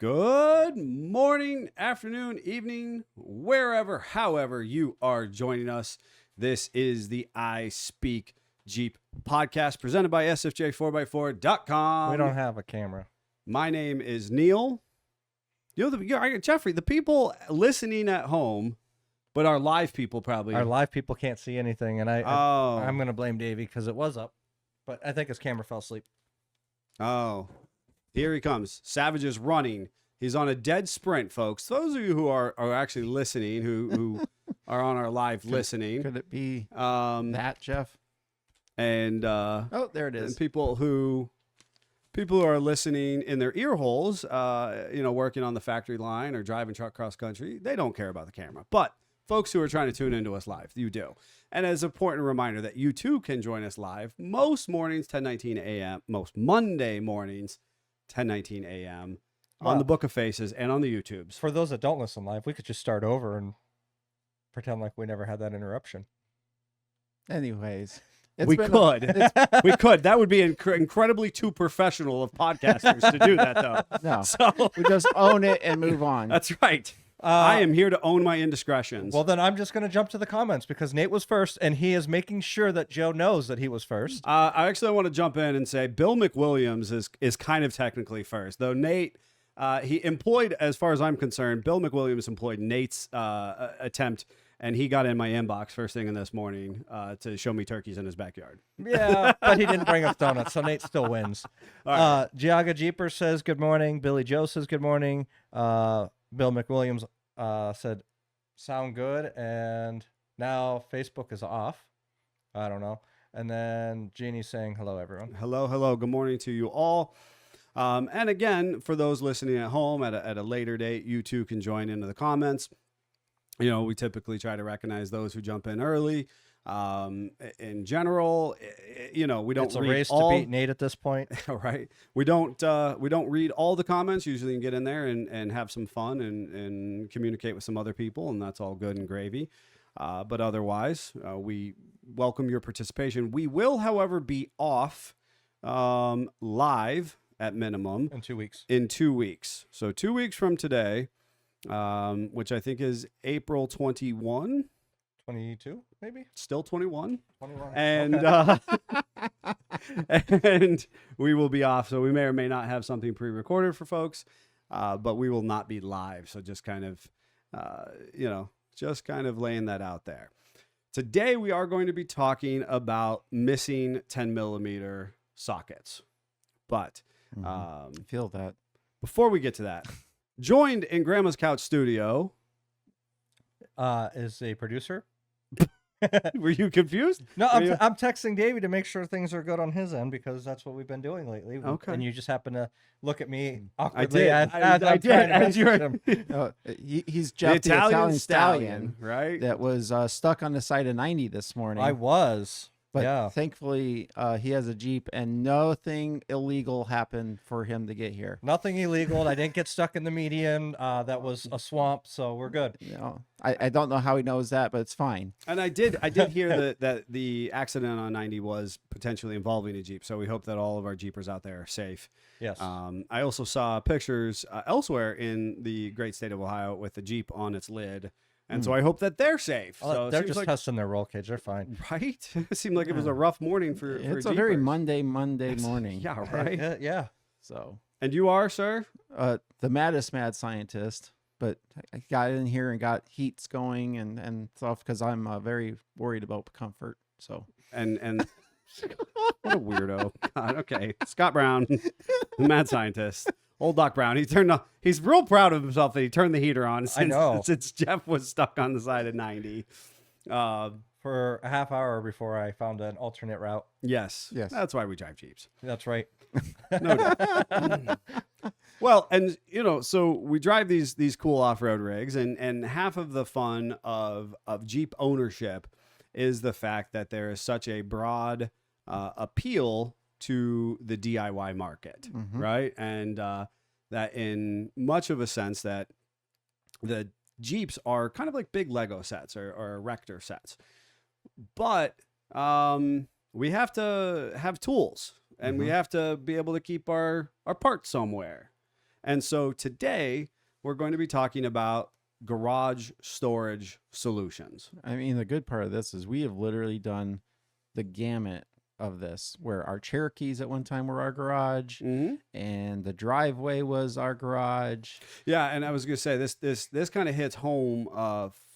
Good morning, afternoon, evening, wherever, however you are joining us. This is the I Speak Jeep podcast presented by SFJ4x4.com. We don't have a camera. My name is Neil. Jeffrey, the people listening at home, but our live people probably. Our live people can't see anything, and I'm going to blame Davey because it was up, but I think his camera fell asleep. Oh, here he comes. Savage is running. He's on a dead sprint, folks. Those of you who are actually listening, who are on our live listening. Could it be that, Jeff? And oh, there it is. And people who are listening in their ear holes, working on the factory line or driving truck cross country, they don't care about the camera. But folks who are trying to tune into us live, you do. And as an important reminder that you too can join us live most mornings, 10:19 a.m., most Monday mornings, 10:19 a.m. on the Book of Faces and on the YouTubes. For those that don't listen live, we could just start over and pretend like we never had that interruption. Anyways. We could. That would be incredibly too professional of podcasters to do that, though. No. So we just own it and move on. That's right. I am here to own my indiscretions. Well, then I'm just going to jump to the comments because Nate was first, and he is making sure that Joe knows that he was first. I actually want to jump in and say Bill McWilliams is kind of technically first, though Nate, he employed, as far as I'm concerned, Bill McWilliams employed Nate's attempt, and he got in my inbox first thing in this morning to show me turkeys in his backyard. Yeah, but he didn't bring us donuts, so Nate still wins. Right. Giaga Jeeper says good morning. Billy Joe says good morning. Bill McWilliams said, sound good. And now Facebook is off. I don't know. And then Jeannie's saying, hello, everyone. Hello. Good morning to you all. And again, for those listening at home at a later date, you too can join into the comments. You know, we typically try to recognize those who jump in early. In general, we don't. It's a read race all, to beat Nate at this point. All right, we don't read all the comments. Usually, you can get in there and have some fun and communicate with some other people, and that's all good and gravy. But otherwise, we welcome your participation. We will, however, be off live at minimum In 2 weeks. In 2 weeks. So 2 weeks from today, which I think is April 21. 22, maybe? Still 21. 21. And Okay. and we will be off, so we may or may not have something pre-recorded for folks, but we will not be live. So just kind of, laying that out there. Today we are going to be talking about missing 10 millimeter sockets, but Feel that. before we get to that, joined in Grandma's Couch Studio. Is a producer? Were you confused? No, I'm texting Davey to make sure things are good on his end because that's what we've been doing lately. Okay. And you just happen to look at me I awkwardly. did. I did. As you were, He's the Jeff, the Italian Italian stallion, right? that was stuck on the side of 90 this morning. I was. But yeah. thankfully, he has a Jeep, and nothing illegal happened for him to get here. Nothing illegal. I didn't get stuck in the median. That was a swamp, so we're good. You know, I don't know how he knows that, but it's fine. And I did hear that the accident on 90 was potentially involving a Jeep. So we hope that all of our Jeepers out there are safe. Yes. I also saw pictures elsewhere in the great state of Ohio with the Jeep on its lid. And so I hope that they're safe. So they're it seems just like, testing their roll cage. They're fine. right? It seemed like it was a rough morning for It's a very Jeepers. Monday morning. Yeah, right. Yeah. So And you are, sir? the maddest mad scientist, but I got in here and got heats going and stuff because I'm very worried about comfort. So And what a weirdo. God, okay. Scott Brown, the mad scientist. Old Doc Brown. He's real proud of himself that he turned the heater on since Jeff was stuck on the side of 90. For a half hour before I found an alternate route. Yes. That's why we drive Jeeps. That's right. No doubt. Well, and so we drive these cool off-road rigs, and half of the fun of Jeep ownership is the fact that there is such a broad appeal to the DIY market, right? And that in much of a sense that the Jeeps are kind of like big Lego sets or erector sets. But we have to have tools, and we have to be able to keep our parts somewhere. And so today we're going to be talking about garage storage solutions. I mean, the good part of this is we have literally done the gamut of this, where our Cherokees at one time were our garage, and the driveway was our garage. Yeah, and I was going to say this kind of hits home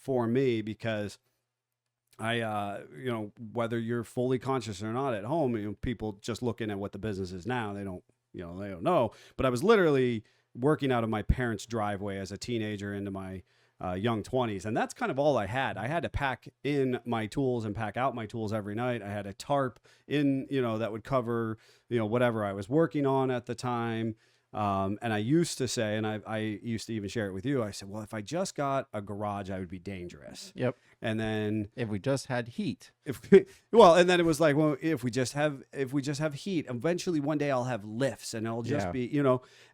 for me because I whether you're fully conscious or not at home, people just looking at what the business is now, they don't know. But I was literally working out of my parents' driveway as a teenager into my young 20s, and that's kind of all I had. I had to pack in my tools and pack out my tools every night. I had a tarp in, that would cover, whatever I was working on at the time. And I used to say, and I used to even share it with you, I said, well, if I just got a garage, I would be dangerous. Yep. And then If we just had heat. and then it was like, well, if we just have heat, eventually one day I'll have lifts and it'll just be,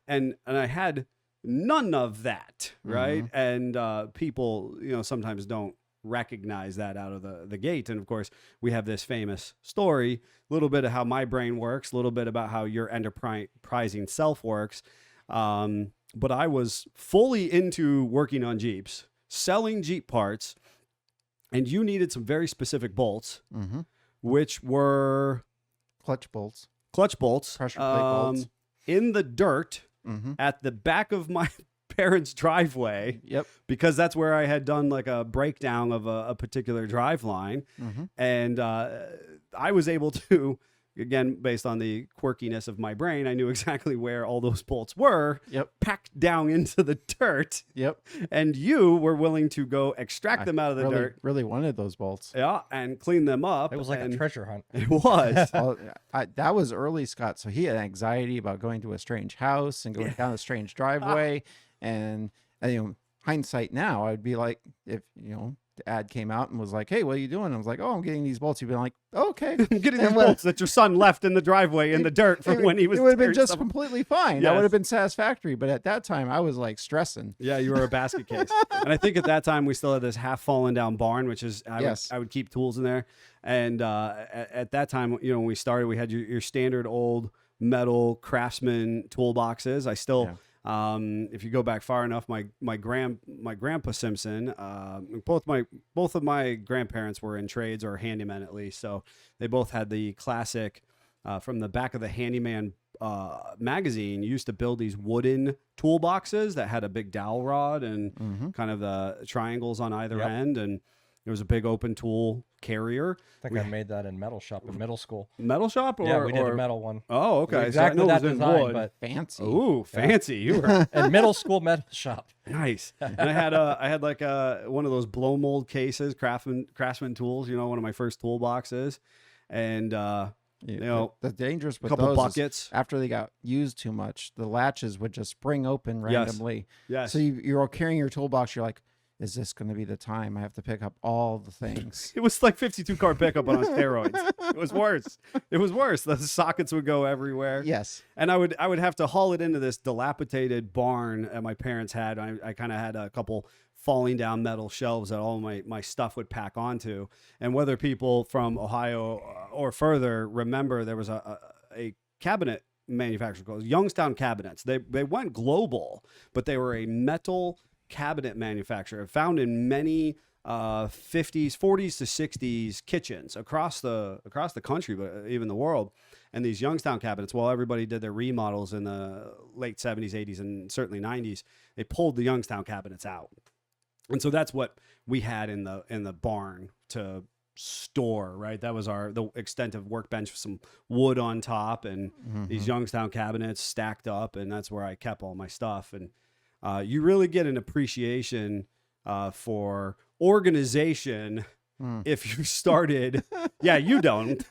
and I had none of that, right? And people, sometimes don't recognize that out of the gate. And of course, we have this famous story, a little bit of how my brain works, a little bit about how your enterprising self works. But I was fully into working on Jeeps, selling Jeep parts, and you needed some very specific bolts, which were Clutch bolts. pressure plate bolts. in the dirt at the back of my parents' driveway. Yep. Because that's where I had done like a breakdown of a particular drive line. And I was able to, again, based on the quirkiness of my brain, I knew exactly where all those bolts were. Yep. Packed down into the dirt. Yep. And you were willing to go extract them out of the really, dirt. Really wanted those bolts. Yeah, and clean them up. It was like a and treasure hunt. It was. Well, that was early Scott, so he had anxiety about going to a strange house and going down a strange driveway. And hindsight now, I'd be like, if the ad came out and was like, "Hey, what are you doing?" I was like, "Oh, I'm getting these bolts." You'd be like, oh, "Okay, I'm getting these And what- bolts that your son left in the driveway in the dirt from when he was. It would have been tearing just stuff. completely fine. That Yes. would have been satisfactory. But at that time, I was like stressing. Yeah, you were a basket case. And I think at that time we still had this half fallen down barn, which is I would keep tools in there. And at that time, when we started, we had your standard old metal Craftsman toolboxes. I still, if you go back far enough, my grandpa Simpson, both of my grandparents were in trades or handymen at least, so they both had the classic from the back of the Handyman magazine. You used to build these wooden toolboxes that had a big dowel rod and kind of the triangles on either end, and there was a big open tool carrier. I think I made that in metal shop in middle school. Metal shop, Yeah, we did a metal one. Oh, okay. Exactly so I know that it was in design, wood. but Fancy. Ooh, fancy! You were in middle school metal shop. nice. And I had like one of those blow mold cases, Craftsman tools. One of my first toolboxes, and the dangerous with couple those buckets. is after they got used too much, the latches would just spring open randomly. Yes. So you're carrying your toolbox. You're like, is this going to be the time I have to pick up all the things? It was like 52 car pickup on steroids. It was worse. The sockets would go everywhere. Yes. And I would have to haul it into this dilapidated barn that my parents had. I kind of had a couple falling down metal shelves that all my stuff would pack onto. And whether people from Ohio or further remember, there was a cabinet manufacturer called Youngstown Cabinets. They went global, but they were a metal cabinet manufacturer found in many 50s, 40s to 60s kitchens across the country, but even the world. And these Youngstown cabinets, while everybody did their remodels in the late 70s, 80s, and certainly 90s, they pulled the Youngstown cabinets out. And so that's what we had in the barn to store, right? That was the extent of workbench with some wood on top and these Youngstown cabinets stacked up, and that's where I kept all my stuff. And you really get an appreciation for organization if you started. Yeah, you don't.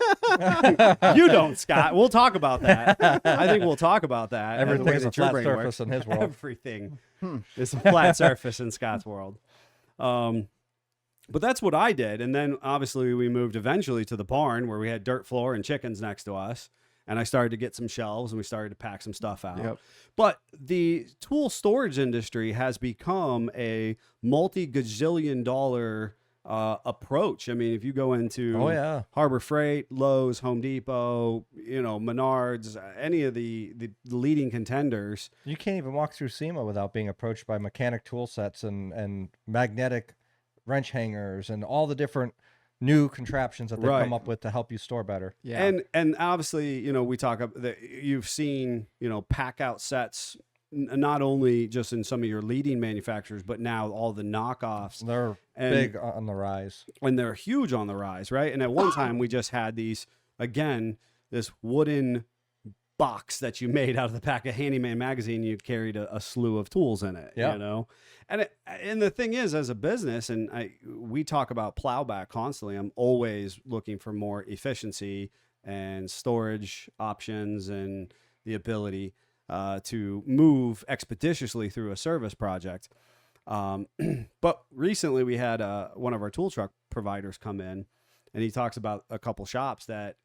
You don't, Scott. We'll talk about that. I think we'll talk about that. and the way Everything's a that your flat brain surface works. in his world. Everything is a flat surface in Scott's world. But that's what I did. And then obviously we moved eventually to the barn where we had dirt floor and chickens next to us. And I started to get some shelves and we started to pack some stuff out. Yep. But the tool storage industry has become a multi-gazillion dollar approach. I mean, if you go into Oh yeah. Harbor Freight, Lowe's, Home Depot, Menards, any of the leading contenders. You can't even walk through SEMA without being approached by mechanic tool sets and magnetic wrench hangers and all the different new contraptions that they Right. come up with to help you store better. Yeah. And obviously, we talk about that you've seen, pack out sets, not only just in some of your leading manufacturers, but now all the knockoffs. They're And, big on the rise. and they're huge on the rise, right? And at one time we just had this wooden box that you made out of the back of Handyman magazine. You carried a slew of tools in it, Yeah. And the thing is, as a business, and we talk about plowback constantly. I'm always looking for more efficiency and storage options and the ability to move expeditiously through a service project. But recently we had one of our tool truck providers come in, and he talks about a couple shops that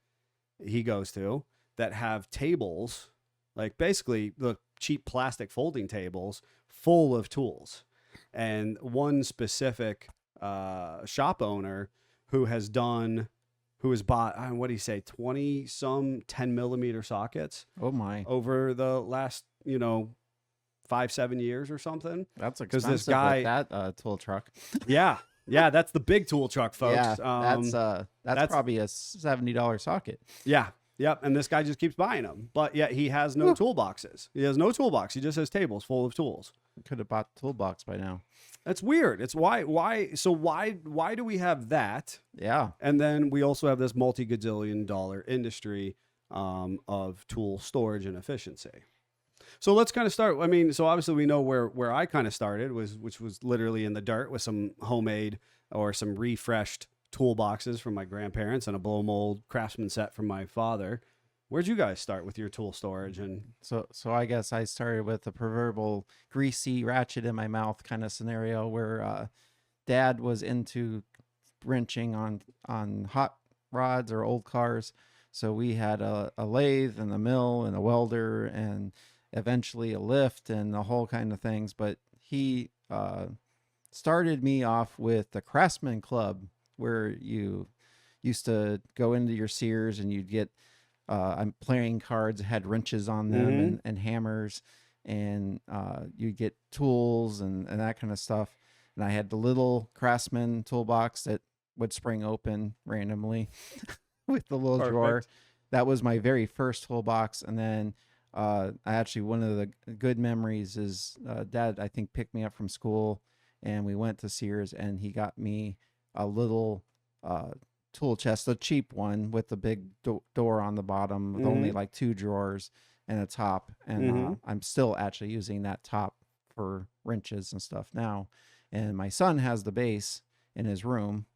he goes to that have tables, like basically the cheap plastic folding tables full of tools. And one specific shop owner who has bought, what do you say, 20 some 10 millimeter sockets Oh my, over the last, 5-7 years or something. that's 'Cause expensive. this guy- with that tool truck. Yeah. Yeah. That's the big tool truck, folks. Yeah, that's that's- probably a $70 socket. Yeah. Yep. And this guy just keeps buying them, but yet he has no toolboxes. He has no toolbox. He just has tables full of tools. Could have bought the toolbox by now. That's weird. It's why do we have that? Yeah, And then we also have this multi-gazillion dollar industry of tool storage and efficiency. So let's kind of start. I mean, so obviously we know where I kind of started which was literally in the dirt with some homemade or some refreshed toolboxes from my grandparents and a blow mold Craftsman set from my father. Where'd you guys start with your tool storage? And so I guess I started with the proverbial greasy ratchet in my mouth kind of scenario where Dad was into wrenching on hot rods or old cars. So we had a lathe and a mill and a welder and eventually a lift and the whole kind of things. But he started me off with the Craftsman Club, where you used to go into your Sears and you'd get I'm playing cards that had wrenches on them and hammers, and you'd get tools and that kind of stuff. And I had the little Craftsman toolbox that would spring open randomly with the little drawer. Perfect. That was my very first toolbox. And then I actually, one of the good memories is Dad, I think, picked me up from school and we went to Sears and he got me a little tool chest, a cheap one with the big door on the bottom with only like 2 drawers and a top. And I'm still actually using that top for wrenches and stuff now. And my son has the base in his room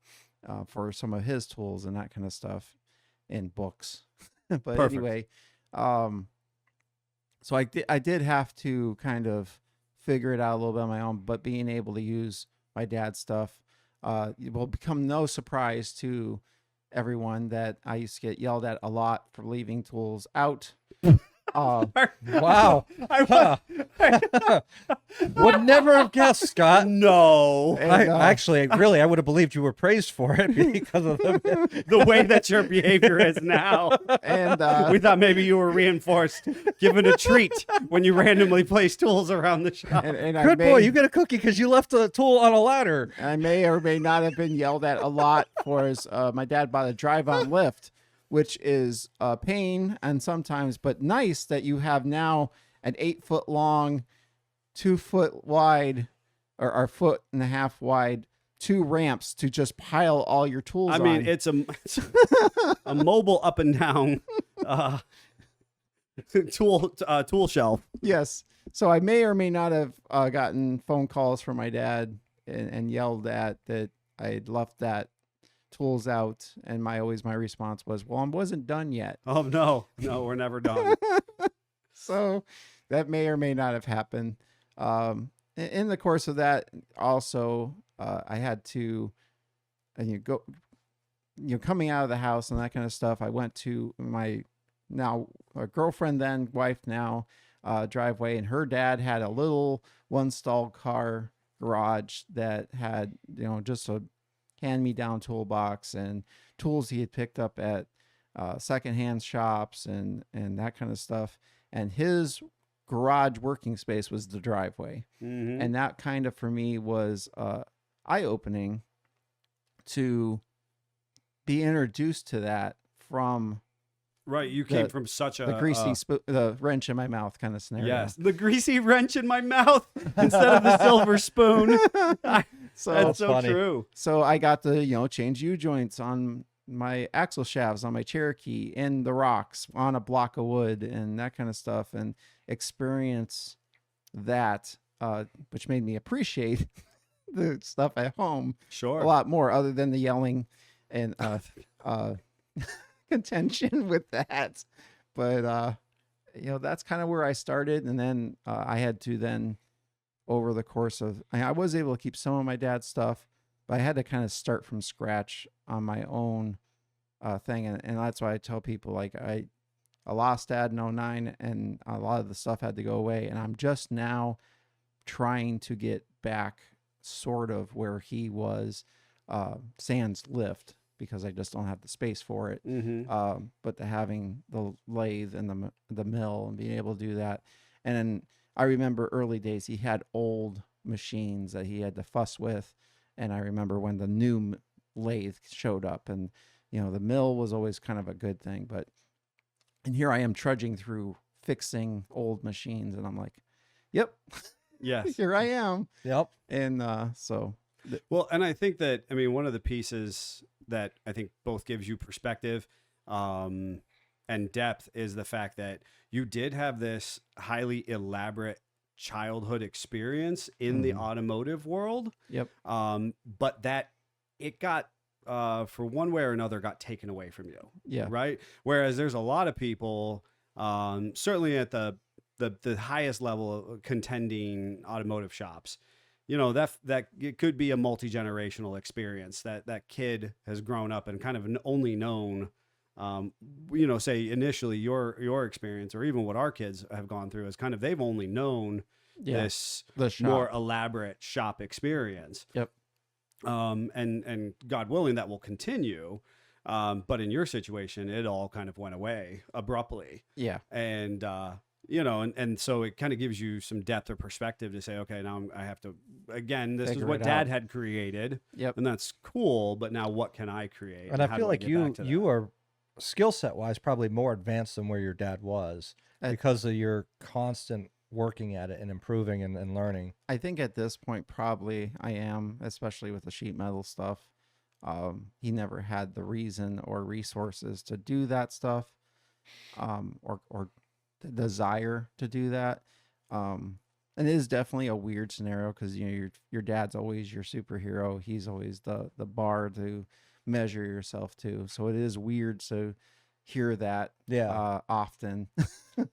for some of his tools and that kind of stuff and books. But Perfect. anyway, so I did have to kind of figure it out a little bit on my own, but being able to use my dad's stuff, it will become no surprise to everyone that I used to get yelled at a lot for leaving tools out. Wow. Would never have guessed, Scott. no, And, I would have believed you were praised for it because of the way that your behavior is now. and We thought maybe you were reinforced, given a treat when you randomly place tools around the shop. and I Good may, boy, you get a cookie because you left a tool on a ladder. I may or may not have been yelled at a lot for his, my dad bought a drive-on lift, which is a pain and sometimes, but nice that you have now an 8-foot long, 2-foot wide, or 1.5 foot wide, 2 ramps to just pile all your tools I on. mean, it's a mobile up and down tool shelf. Yes. So I may or may not have gotten phone calls from my dad and yelled at that I'd left that tools out, and my response was, well, I wasn't done yet. Oh no, we're never done. So that may or may not have happened. In the course of that, also, I had to, coming out of the house and that kind of stuff. I went to my now girlfriend, then wife, now driveway, and her dad had a little 1-stall car garage that had, just a hand-me-down toolbox and tools he had picked up at secondhand shops and that kind of stuff. And his garage working space was the driveway. Mhm. And that kind of, for me, was eye-opening to be introduced to that from Right, you came from such a the greasy the wrench in my mouth kind of scenario. yes, the greasy wrench in my mouth instead of the silver spoon. So That's so funny. true. so I got to, change U-joints on my axle shafts on my Cherokee in the rocks on a block of wood and that kind of stuff, and experience that, which made me appreciate the stuff at home Sure. a lot more, other than the yelling and contention with that. But that's kind of where I started, and then I had to then, over the course of, I was able to keep some of my dad's stuff, but I had to kind of start from scratch on my own thing, and that's why I tell people, like, I lost dad in 09, and a lot of the stuff had to go away, and I'm just now trying to get back sort of where he was, sans lift, because I just don't have the space for it. Mm-hmm. But having the lathe and the mill and being able to do that. And then I remember early days, he had old machines that he had to fuss with. And I remember when the new lathe showed up, and, the mill was always kind of a good thing. And here I am trudging through fixing old machines, and I'm like, yep, Yes. here I am. Yep. And so Well, and I think that, I mean, one of the pieces that I think both gives you perspective and depth is the fact that you did have this highly elaborate childhood experience in the automotive world. Yep. But that it got, for one way or another, got taken away from you. Yeah. Right. Whereas there's a lot of people, certainly at the highest level of contending automotive shops, that it could be a multi-generational experience that kid has grown up and kind of only known, say initially your experience, or even what our kids have gone through is kind of, they've only known this The shop. more elaborate shop experience. Yep. And God willing, that will continue. But in your situation, it all kind of went away abruptly. Yeah. And, and so it kind of gives you some depth or perspective to say, okay, now I have to, again, this is Figure what it dad out. had created. Yep. And that's cool. But now what can I create? And I how feel do like get back to you that? are skill set wise probably more advanced than where your dad was I- because of your constant working at it and improving and learning. I think at this point, probably I am, especially with the sheet metal stuff. He never had the reason or resources to do that stuff, or the desire to do that. And it is definitely a weird scenario because your dad's always your superhero. He's always the bar to measure yourself to. So it is weird to hear that Yeah. often.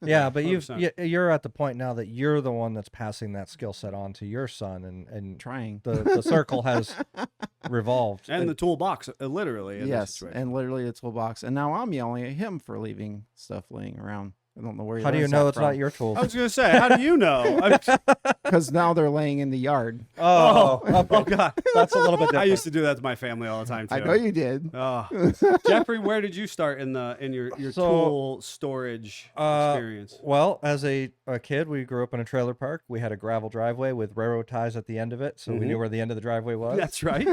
Yeah, but 100%. you're at the point now that you're the one that's passing that skill set on to your son, and Trying. the circle has revolved. And the toolbox, literally. In this Yes, situation. and literally a toolbox. And now I'm yelling at him for leaving stuff laying around. I don't know where he How do you learns know that it's not from. your tool? I was going to say, how do you know? Because now they're laying in the yard. Oh, Oh, God. that's a little bit different. I used to do that to my family all the time, too. I know you did. Oh. Jeffrey, where did you start in your So, tool storage experience? Well, as a kid, we grew up in a trailer park. We had a gravel driveway with railroad ties at the end of it, so we knew where the end of the driveway was. That's right.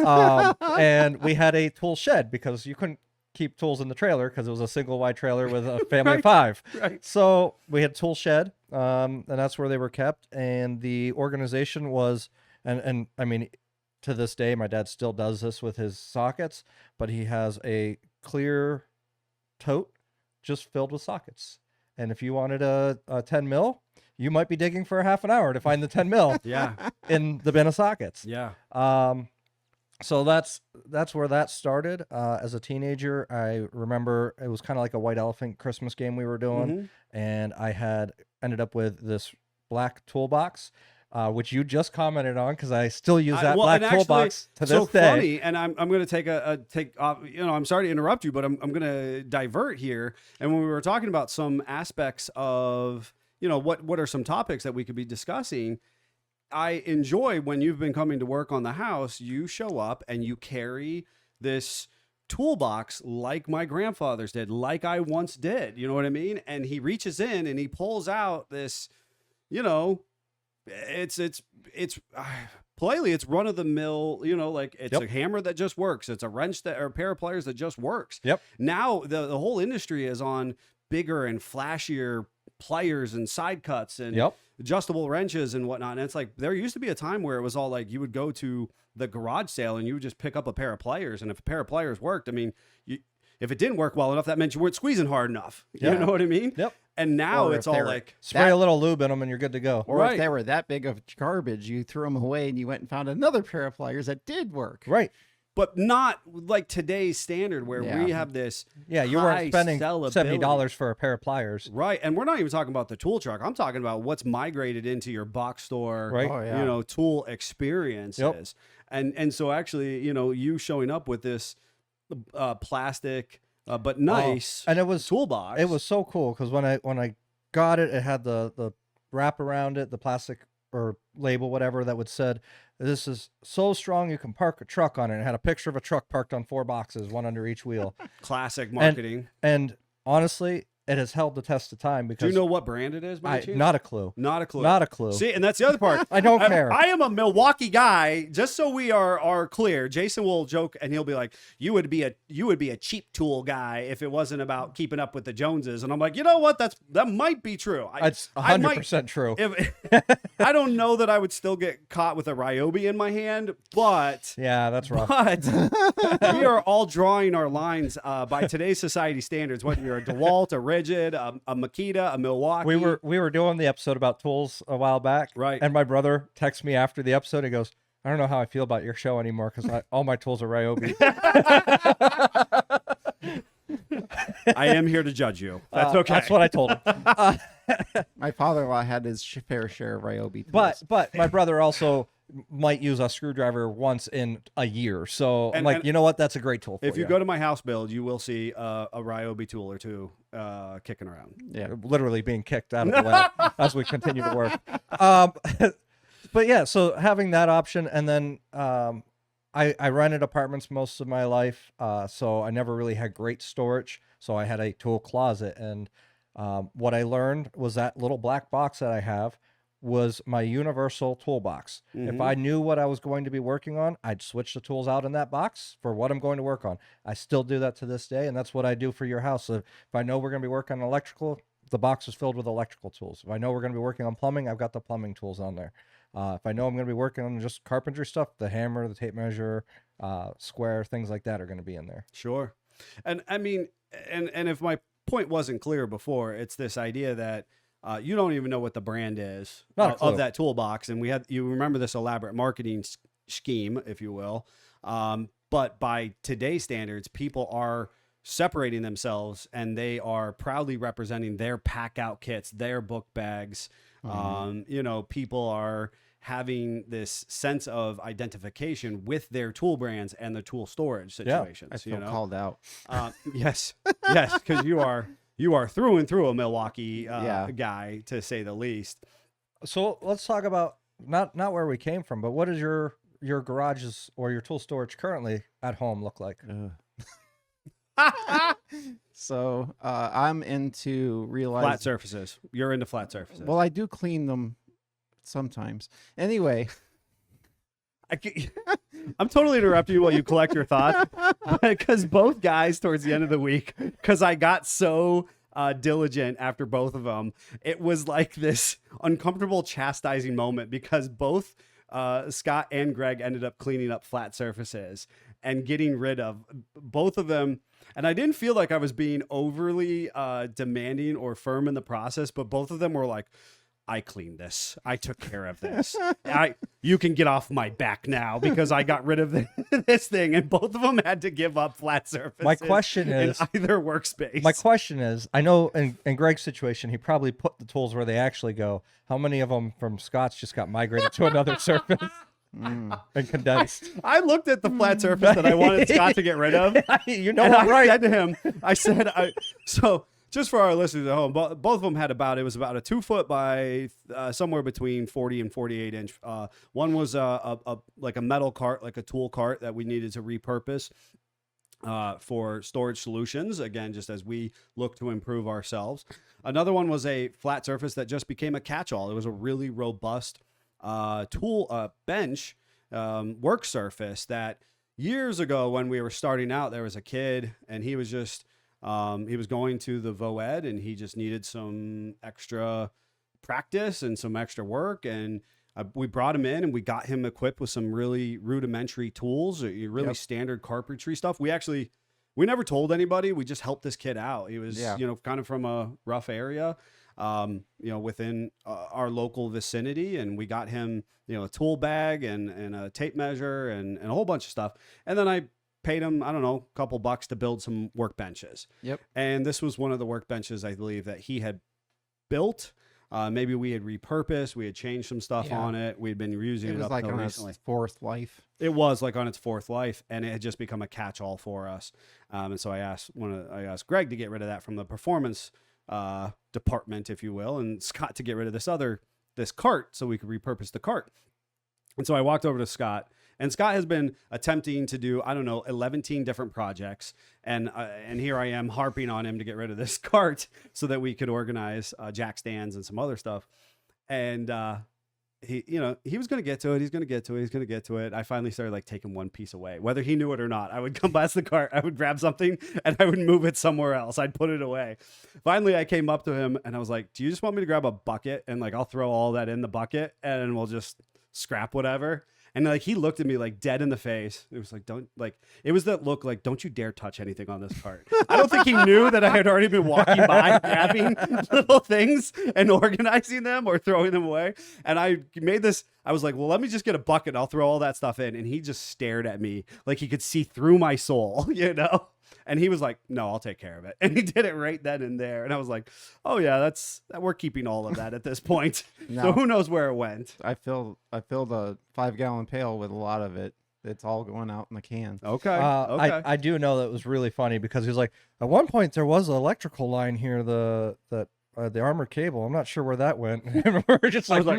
And we had a tool shed because you couldn't keep tools in the trailer because it was a single wide trailer with a family of 5. Right. So we had tool shed, and that's where they were kept. And the organization was, and I mean, to this day, my dad still does this with his sockets, but he has a clear tote just filled with sockets. And if you wanted a 10 mil, you might be digging for a half an hour to find the 10 mil Yeah. in the bin of sockets. Yeah. So that's where that started. As a teenager, I remember it was kind of like a white elephant Christmas game we were doing, Mhm. and I had ended up with this black toolbox, which you just commented on because I still use that black and actually, toolbox to so this day. funny, and I'm going to take off. I'm sorry to interrupt you, but I'm going to divert here. And when we were talking about some aspects of, what are some topics that we could be discussing, I enjoy when you've been coming to work on the house, you show up and you carry this toolbox like my grandfather's did, like I once did. You know what I mean? And he reaches in and he pulls out this, you know, it's politely, it's run of the mill, you know, like it's Yep. a hammer that just works. It's a wrench that, or a pair of pliers that just works. Yep. Now the whole industry is on bigger and flashier pliers and side cuts and Yep. adjustable wrenches and whatnot. And it's like, there used to be a time where it was all like, you would go to the garage sale and you would just pick up a pair of pliers. And if a pair of pliers worked, I mean, if it didn't work well enough, that meant you weren't squeezing hard enough. Yeah. You know what I mean? Yep. And now Or it's if they all were- like, Spray a little lube in them and you're good to go. Or Right. if they were that big of garbage, you threw them away and you went and found another pair of pliers that did work. Right. but not like today's standard where Yeah. we have this. Yeah, you high weren't spending sellability. $70 for a pair of pliers. Right. And we're not even talking about the tool truck. I'm talking about what's migrated into your box store, Right. Oh, yeah. you know, tool experiences. Yep. And so actually, you know, you showing up with this plastic, but nice And it was toolbox. It was so cool because when I got it, it had the wrap around it, the plastic or label, whatever that would said, "This is so strong you can park a truck on it." It had a picture of a truck parked on 4 boxes, one under each wheel. classic marketing. And honestly, it has held the test of time Do because you know what brand it is? By I chance? not a clue. Not a clue. Not a clue. See, and that's the other part. I don't care. I am a Milwaukee guy. Just so we are clear, Jason will joke and he'll be like, "You would be a cheap tool guy if it wasn't about keeping up with the Joneses." And I'm like, you know what? That might be true. It's I might- 100% true. If, I don't know that I would still get caught with a Ryobi in my hand, but Yeah, that's rough. but we are all drawing our lines by today's society standards. Whether you're a DeWalt, a Rigid, a Makita, a Milwaukee, We were doing the episode about tools a while back, Right. And my brother texts me after the episode. He goes, "I don't know how I feel about your show anymore because all my tools are Ryobi." I am here to judge you. That's okay. That's what I told him. My father-in-law had his fair share of Ryobi tools. But my brother also might use a screwdriver once in a year. So I'm And- like, and you know what? That's a great tool for If you go to my house build, you will see a Ryobi tool or two kicking around. yeah. literally being kicked out of the lab as we continue to work. But yeah, so having that option, and then I rented apartments most of my life, so I never really had great storage. So I had a tool closet, and what I learned was that little black box that I have was my universal toolbox. If I knew what I was going to be working on, I'd switch the tools out in that box for what I'm going to work on. I still do that to this day, and that's what I do for your house. So if I know we're going to be working on electrical, the box is filled with electrical tools. If I know we're going to be working on plumbing, I've got the plumbing tools on there. If I know I'm going to be working on just carpentry stuff, the hammer, the tape measure, square, things like that are going to be in there. Sure. And I mean, and if my point wasn't clear before, it's this idea that you don't even know what the brand is Not a clue. of that toolbox. And you remember this elaborate marketing scheme, if you will. But by today's standards, people are separating themselves and they are proudly representing their pack out kits, their book bags. You know, people are having this sense of identification with their tool brands and the tool storage situations. I feel you know? called out. Yes, yes, because you are through and through a Milwaukee Yeah. guy, to say the least. So let's talk about not where we came from, but what does your garages or your tool storage currently at home look like? So I'm into realizing. Flat surfaces. You're into flat surfaces. Well, I do clean them sometimes. Anyway, I'm totally interrupting you while you collect your thoughts, because both guys towards the end of the week, because I got so diligent after both of them, it was like this uncomfortable chastising moment because both Scott and Greg ended up cleaning up flat surfaces and getting rid of both of them. And I didn't feel like I was being overly demanding or firm in the process, but both of them were like, "I cleaned this. I took care of this. You can get off my back now because I got rid of this thing." And both of them had to give up flat surfaces. My question in is- either workspace. My question is, I know in Greg's situation, he probably put the tools where they actually go. How many of them from Scott's just got migrated to another surface and condensed? I looked at the flat surface that I wanted Scott to get rid of. You know And what, I right? said to him, I said, just for our listeners at home, both of them had it was about a 2 foot by somewhere between 40 and 48 inch. One was like a metal cart, like a tool cart that we needed to repurpose for storage solutions. Again, just as we look to improve ourselves. Another one was a flat surface that just became a catch-all. It was a really robust tool bench work surface that years ago when we were starting out, there was a kid and he was just he was going to the VOED and he just needed some extra practice and some extra work, and we brought him in and we got him equipped with some really rudimentary tools, really standard carpentry stuff. We never told anybody. We just helped this kid out. He was, kind of from a rough area, within our local vicinity. And we got him, a tool bag and a tape measure and a whole bunch of stuff. And then I paid him, I don't know, a couple bucks to build some workbenches. Yep. And this was one of the workbenches, I believe, that he had built. Maybe we had repurposed, we had changed some stuff on it. We'd been using it up like until on recently. its fourth life. It was like on its fourth life, and it had just become a catch-all for us. And so I asked Greg to get rid of that from the performance department, if you will, and Scott to get rid of this cart so we could repurpose the cart. And so I walked over to Scott, and Scott has been attempting to do, 11 different projects. And here I am harping on him to get rid of this cart so that we could organize jack stands and some other stuff. And he was going to get to it. He's going to get to it. I finally started like taking one piece away, whether he knew it or not. I would come past the cart, I would grab something and I would move it somewhere else. I'd put it away. Finally, I came up to him and I was like, do you just want me to grab a bucket? And like, I'll throw all that in the bucket and we'll just scrap whatever. And like, he looked at me like dead in the face. It was like, it was that look like, don't you dare touch anything on this cart. I don't think he knew that I had already been walking by grabbing little things and organizing them or throwing them away. And I was like, well, let me just get a bucket. I'll throw all that stuff in. And he just stared at me like he could see through my soul, And he was like, no, I'll take care of it. And he did it right then and there. And I was like, oh yeah, we're keeping all of that at this point. So who knows where it went? I filled a 5-gallon pail with a lot of it. It's all going out in the can. Okay. I do know that was really funny because he was like, at one point there was an electrical line here, the armored cable. I'm not sure where that went. We're just like, I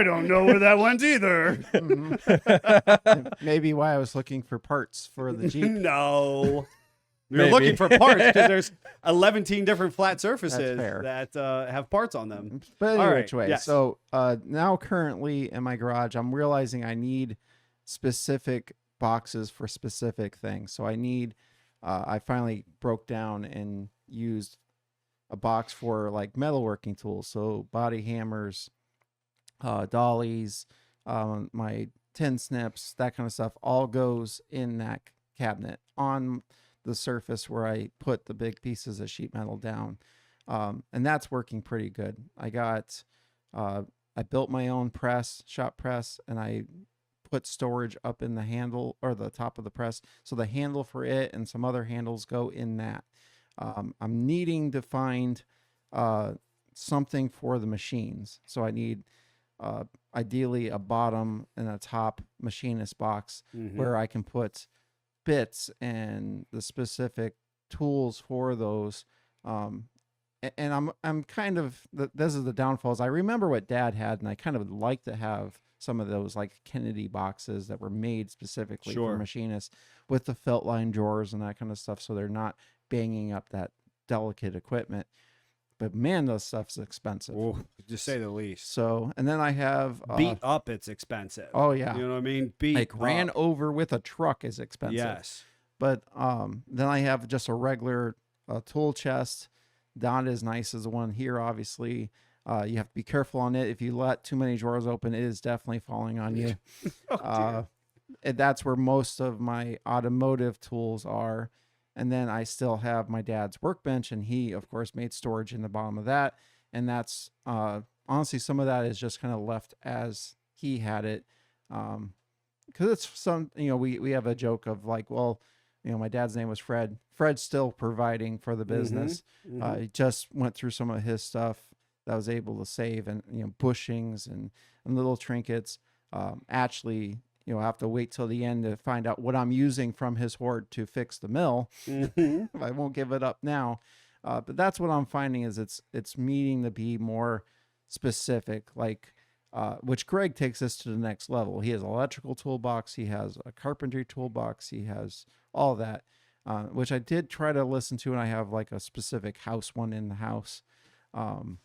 don't know where that went either. Maybe why I was looking for parts for the Jeep. No. You're looking for parts because there's 11 different flat surfaces that have parts on them. But All which way? Yes. So now currently in my garage, I'm realizing I need specific boxes for specific things. So I finally broke down and used a box for like metalworking tools. So body hammers, dollies, my tin snips, that kind of stuff all goes in that cabinet on the surface where I put the big pieces of sheet metal down. And that's working pretty good. I built my own shop press, and I put storage up in the handle or the top of the press. So the handle for it and some other handles go in that. I'm needing to find something for the machines. So I need ideally a bottom and a top machinist box where I can put bits and the specific tools for those. And I'm kind of, this is the downfalls. I remember what Dad had, and I kind of would like to have some of those like Kennedy boxes that were made specifically for machinists with the felt line drawers and that kind of stuff. So they're not banging up that delicate equipment. But man, those stuff's expensive. Ooh, to say the least. So, and then I have beat up. It's expensive. Oh yeah, you know what I mean. Ran over with a truck is expensive. Yes. But then I have just a regular tool chest, not as nice as the one here. Obviously, you have to be careful on it. If you let too many drawers open, it is definitely falling on you. And that's where most of my automotive tools are. And then I still have my dad's workbench, and he, of course, made storage in the bottom of that. And that's honestly, some of that is just kind of left as he had it. Because it's some, we have a joke of like, well, my dad's name was Fred. Fred's still providing for the business. He just went through some of his stuff that I was able to save, and bushings and little trinkets. Actually, I have to wait till the end to find out what I'm using from his hoard to fix the mill. I won't give it up now. But that's what I'm finding is it's needing to be more specific, like which Greg takes us to the next level. He has an electrical toolbox, he has a carpentry toolbox, he has all that, which I did try to listen to, and I have like a specific house one in the house. I'm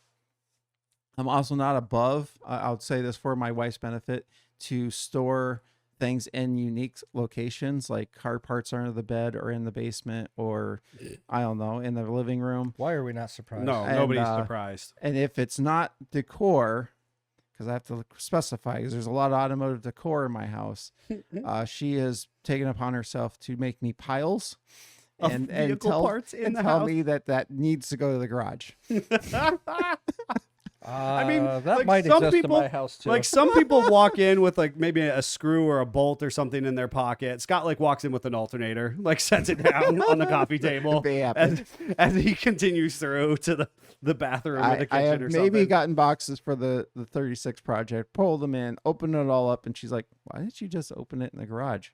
also not above, I would say this for my wife's benefit, to store things in unique locations, like car parts under the bed or in the basement, or I don't know, in the living room. Why are we not surprised? No, And, nobody's surprised. And if it's not decor, because I have to specify, because there's a lot of automotive decor in my house, she has taken upon herself to make me piles Of and vehicle tell, parts in and the tell house? me that needs to go to the garage. I mean, that like, might some exist people- in my house too. Like some people walk in with like maybe a screw or a bolt or something in their pocket. Scott like walks in with an alternator, like sets it down on the coffee table Yeah, as he continues through to the bathroom or the kitchen I have or maybe something. gotten boxes for the 36 project, pulled them in, opened it all up, and she's like, "Why didn't you just open it in the garage?"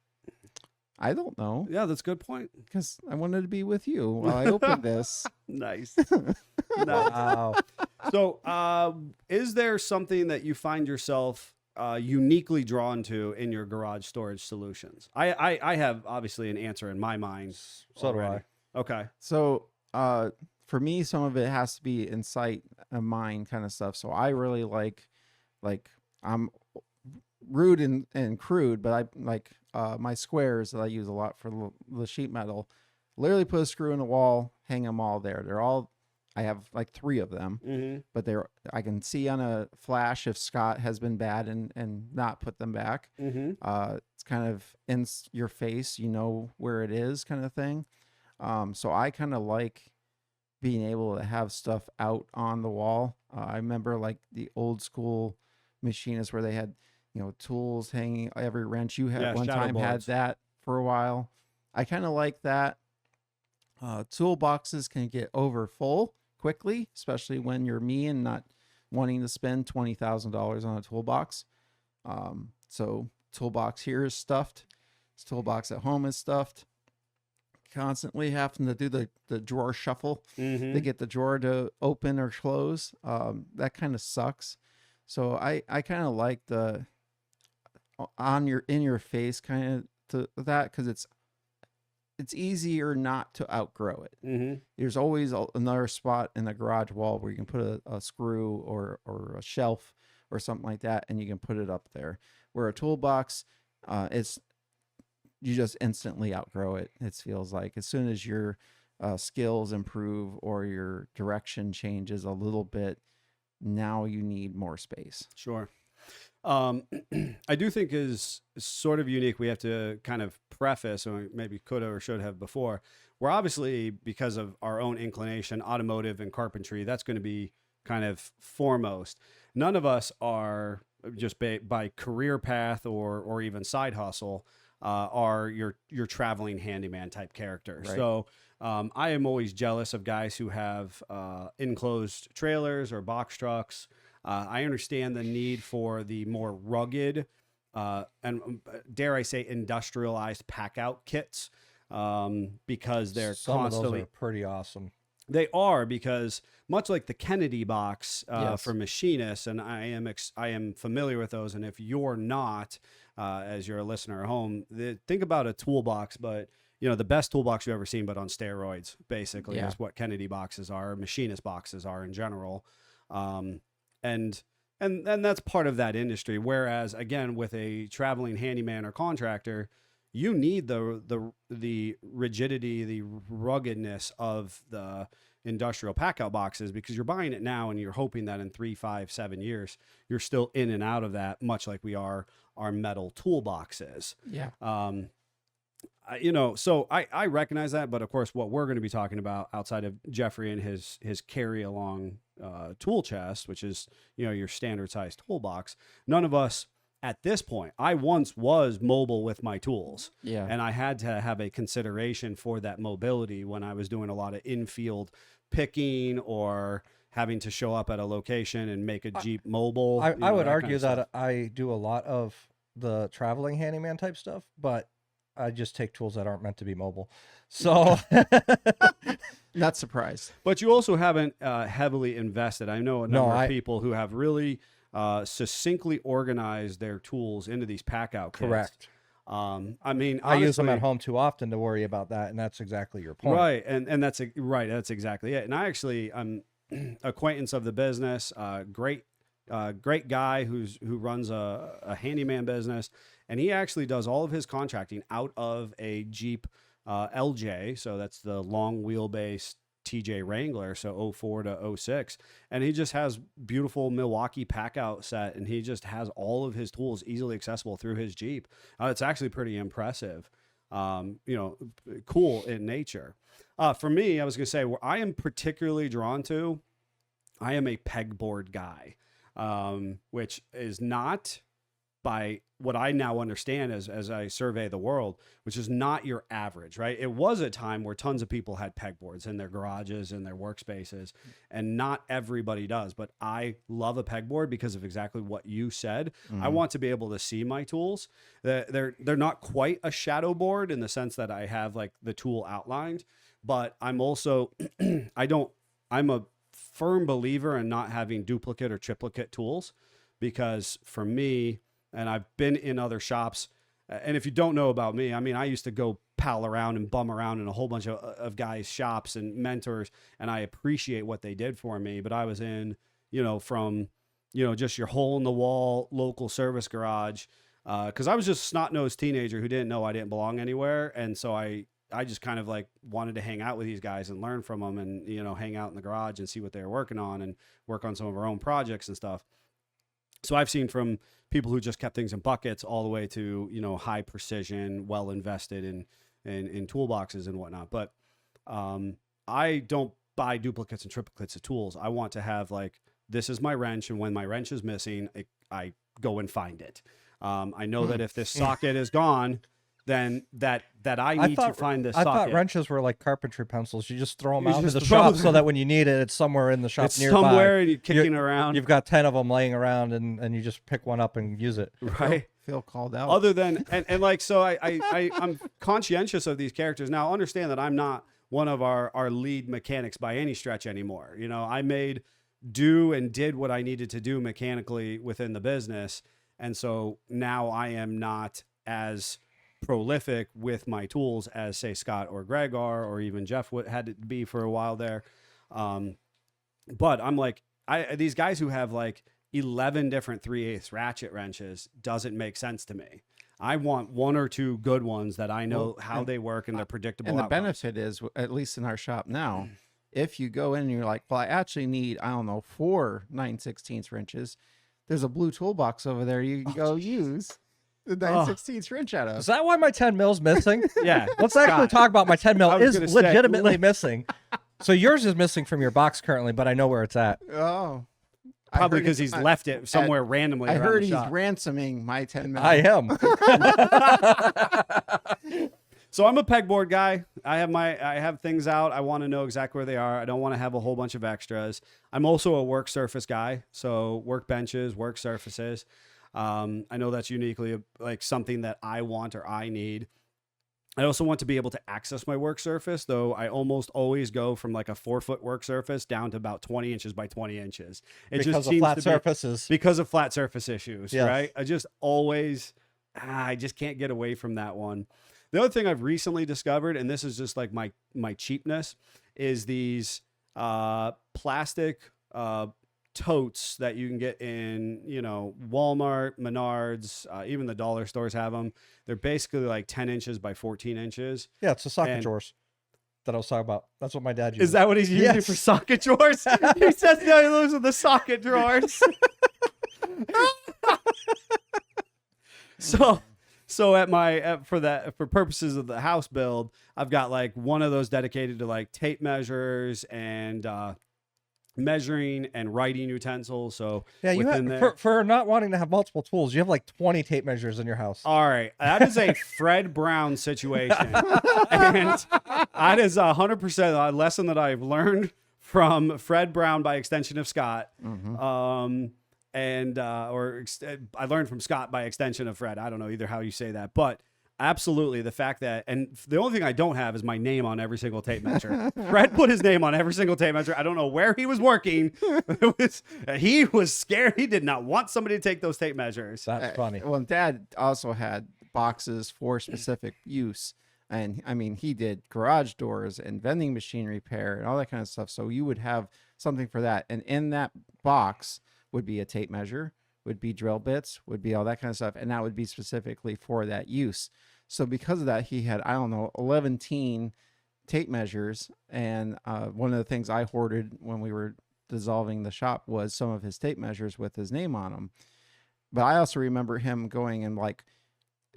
I don't know, Yeah, that's a good point. because I wanted to be with you while I opened this. Nice. Nice. Wow. So, is there something that you find yourself uniquely drawn to in your garage storage solutions? I have obviously an answer in my mind. So do already. Okay. So, for me, some of it has to be in sight of mind kind of stuff. So I really like I'm rude and crude, but I like my squares that I use a lot for the sheet metal. Literally put a screw in the wall, hang them all there. They're all, I have like 3 of them, Mm-hmm. but I can see on a flash if Scott has been bad and not put them back. Mm-hmm. It's kind of in your face, you know where it is, kind of thing. So I kind of like being able to have stuff out on the wall. I remember like the old school machinists where they had, tools hanging every wrench. You had Yeah, one shadow time had boards. that for a while. I kind of like that. Toolboxes can get over full quickly, especially when you're me and not wanting to spend $20,000 on a toolbox. So toolbox here is stuffed. This toolbox at home is stuffed. Constantly having to do the drawer shuffle Mm-hmm. to get the drawer to open or close. That kind of sucks. So I kind of like the in your face kind of to that, because it's easier not to outgrow it. Mm-hmm. There's always another spot in the garage wall where you can put a screw or a shelf or something like that, and you can put it up there. Where a toolbox, you just instantly outgrow it. It feels like as soon as your skills improve or your direction changes a little bit, now you need more space. Sure. I do think is sort of unique. We have to kind of preface, or maybe could or should have before. We're obviously, because of our own inclination, automotive and carpentry, that's going to be kind of foremost. None of us are just by career path or even side hustle are your traveling handyman type character. Right. So I am always jealous of guys who have enclosed trailers or box trucks. I understand the need for the more rugged and dare I say industrialized pack out kits because they're Some constantly. of those are pretty awesome. They are, because much like the Kennedy box Yes. for machinists, and I am familiar with those. And if you're not, as you're a listener at home, think about a toolbox, but the best toolbox you've ever seen, but on steroids, basically, Yeah. is what Kennedy boxes are, machinist boxes are in general. And that's part of that industry. Whereas again, with a traveling handyman or contractor, you need the rigidity, the ruggedness of the industrial pack out boxes, because you're buying it now and you're hoping that in 3, 5, 7 years, you're still in and out of that, much like we are our metal toolboxes. Yeah. So I recognize that, but of course, what we're going to be talking about outside of Jeffrey and his carry along tool chest, which is your standard size toolbox, none of us at this point. I once was mobile with my tools, Yeah. and I had to have a consideration for that mobility when I was doing a lot of infield picking or having to show up at a location and make a Jeep mobile. I would that argue kind of that I do a lot of the traveling handyman type stuff, but I just take tools that aren't meant to be mobile. So Not surprised. But you also haven't heavily invested. I know a No, number of people who have really succinctly organized their tools into these pack out kits. correct. I mean, I use them honestly- at home too often to worry about that, and that's exactly your point. Right, and that's right. That's exactly it. And I'm acquaintance of the business. Great guy who runs a handyman business, and he actually does all of his contracting out of a Jeep LJ. So that's the long wheelbase TJ Wrangler, so 04 to 06, and he just has beautiful Milwaukee pack out set, and he just has all of his tools easily accessible through his Jeep. It's actually pretty impressive. Cool in nature. For me, I was going to say, where I am particularly drawn to, I am a pegboard guy, which is not, by what I now understand as I survey the world, which is not your average, right? It was a time where tons of people had pegboards in their garages and their workspaces, and not everybody does. But I love a pegboard because of exactly what you said. I want to be able to see my tools. They're not quite a shadow board in the sense that I have like the tool outlined, but I'm also I'm a firm believer in not having duplicate or triplicate tools, because for me, and I've been in other shops, and if you don't know about me, I mean, I used to go pal around and bum around in a whole bunch of guys' shops and mentors, and I appreciate what they did for me. But I was in, from, just your hole in the wall local service garage, because I was just a snot-nosed teenager who didn't know I didn't belong anywhere. And so I just kind of like wanted to hang out with these guys and learn from them, and, hang out in the garage and see what they were working on and work on some of our own projects and stuff. So I've seen from people who just kept things in buckets all the way to, high precision, well invested in toolboxes and whatnot. But I don't buy duplicates and triplicates of tools. I want to have like, this is my wrench, and when my wrench is missing, I go and find it. I know that if this socket is gone, then that I need to find this socket. I thought wrenches were like carpentry pencils. You just throw them You out to just the throw shop them. so that when you need it, it's somewhere in the shop It's nearby. somewhere and you're kicking around. You've got 10 of them laying around, and you just pick one up and use it. Right. Feel called out. Other than, and like, so I'm conscientious of these characters. Now, understand that I'm not one of our lead mechanics by any stretch anymore. I made do and did what I needed to do mechanically within the business. And so now I am not as prolific with my tools as, say, Scott or Greg are, or even Jeff had to be for a while there. But I'm like, these guys who have like 11 different 3/8 ratchet wrenches doesn't make sense to me. I want one or two good ones that I know how they work and they're predictable. And the outcomes. benefit is, at least in our shop now, if you go in and you're like, well, I actually need, 4 9/16 wrenches. There's a blue toolbox over there. You can go use the 9/16 wrench out of. Is that why my 10 mil's missing? Yeah. Let's actually talk about my 10 mil I was is gonna say, legitimately missing. So yours is missing from your box currently, but I know where it's at. Oh. I Probably heard because he's left it somewhere randomly. I around heard the he's shop. ransoming my 10 mil. I am. So I'm a pegboard guy. I have things out. I want to know exactly where they are. I don't want to have a whole bunch of extras. I'm also a work surface guy. So workbenches, work surfaces. I know that's uniquely like something that I want or I need. I also want to be able to access my work surface, though I almost always go from like a 4-foot work surface down to about 20 inches by 20 inches. It Because just of seems flat to be- surfaces. because of flat surface issues, Yes. right? I just always, I just can't get away from that one. The other thing I've recently discovered, and this is just like my cheapness, is these plastic totes that you can get in, Walmart, Menards, even the dollar stores have them. They're basically like 10 inches by 14 inches. Yeah, it's the socket And- drawers that I was talking about. That's what my dad uses. Is that what he's using Yes. for socket drawers? He says, no, those are the socket drawers. So at for purposes of the house build, I've got like one of those dedicated to like tape measures and measuring and writing utensils. So Yeah, you within have, there. for not wanting to have multiple tools, you have like 20 tape measures in your house. All right, that is a Fred Brown situation, and that is 100% a lesson that I've learned from Fred Brown by extension of Scott. Mhm. I learned from Scott by extension of Fred. I don't know either how you say that, but Absolutely. The fact that, and the only thing I don't have is my name on every single tape measure. Fred put his name on every single tape measure. I don't know where he was working. He was scared. He did not want somebody to take those tape measures. That's funny. Well, Dad also had boxes for specific use. And I mean, he did garage doors and vending machine repair and all that kind of stuff. So you would have something for that. And in that box would be a tape measure, would be drill bits, would be all that kind of stuff. And that would be specifically for that use. So because of that, he had, I don't know, 11 tape measures. And one of the things I hoarded when we were dissolving the shop was some of his tape measures with his name on them. But I also remember him going and like,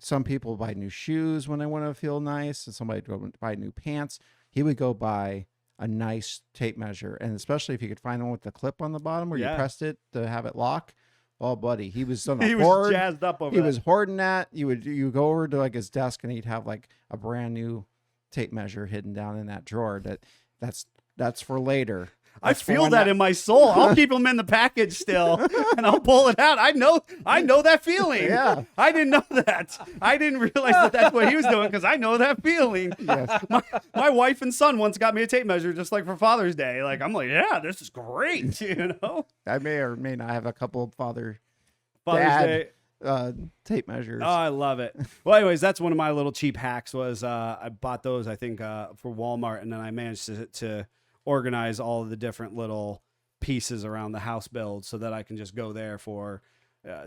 some people buy new shoes when they want to feel nice, and somebody go buy new pants. He would go buy a nice tape measure, and especially if you could find one with the clip on the bottom where you pressed it to have it lock. Oh, buddy, he was on a He was hoard. jazzed up over He that. was hoarding that. You go over to like his desk, and he'd have like a brand new tape measure hidden down in that drawer. That's for later. I That's for feel when that in my soul. I'll keep them in the package still, and I'll pull it out. I know that feeling. Yeah. I didn't know that. I didn't realize that that's what he was doing because I know that feeling. Yes. My wife and son once got me a tape measure just like for Father's Day. Like I'm like, yeah, this is great. You know, I may or may not have a couple of Father's Dad. Day. Tape measures. Oh, I love it. Well, anyways, that's one of my little cheap hacks. Was I bought those I think for Walmart, and then I managed to organize all of the different little pieces around the house build so that I can just go there for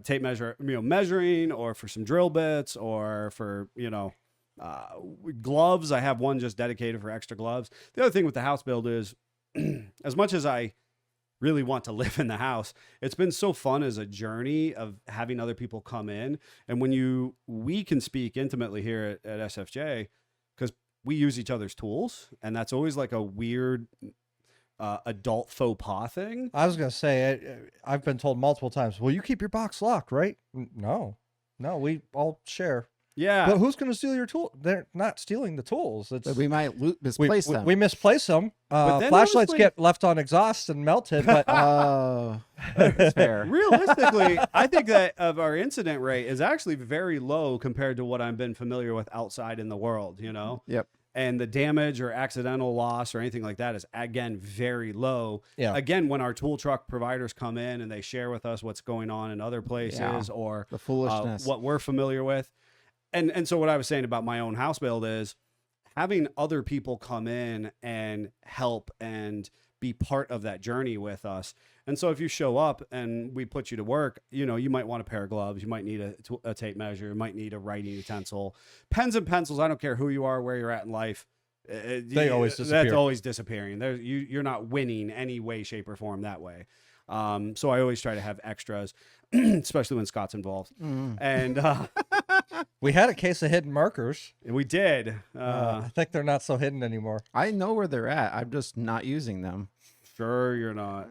tape measure, measuring, or for some drill bits, or for gloves. I have one just dedicated for extra gloves. The other thing with the house build is, as much as I really want to live in the house, it's been so fun as a journey of having other people come in, and when we can speak intimately here at SFJ because we use each other's tools, and that's always like a weird adult faux pas thing. I was gonna say, I've been told multiple times, well, you keep your box locked, right? No, we all share. Yeah. But who's gonna steal your tool? They're not stealing the tools. It's But we might misplace them. we misplace them. But then Flashlights honestly- get left on exhaust and melted, but Oh, that's fair. Realistically, I think that of our incident rate is actually very low compared to what I've been familiar with outside in the world, Yep. And the damage or accidental loss or anything like that is, again, very low. Yeah. Again, when our tool truck providers come in and they share with us what's going on in other places Yeah. or The foolishness. what we're familiar with. And so what I was saying about my own house build is having other people come in and help and be part of that journey with us. And so if you show up and we put you to work, you might want a pair of gloves. You might need a tape measure. You might need a writing utensil. Pens and pencils, I don't care who you are, where you're at in life. They always disappear. That's always disappearing. You're not winning any way, shape, or form that way. So I always try to have extras, especially when Scott's involved. And we had a case of hidden markers. we did. I think they're not so hidden anymore. I know where they're at. I'm just not using them. Sure, you're not.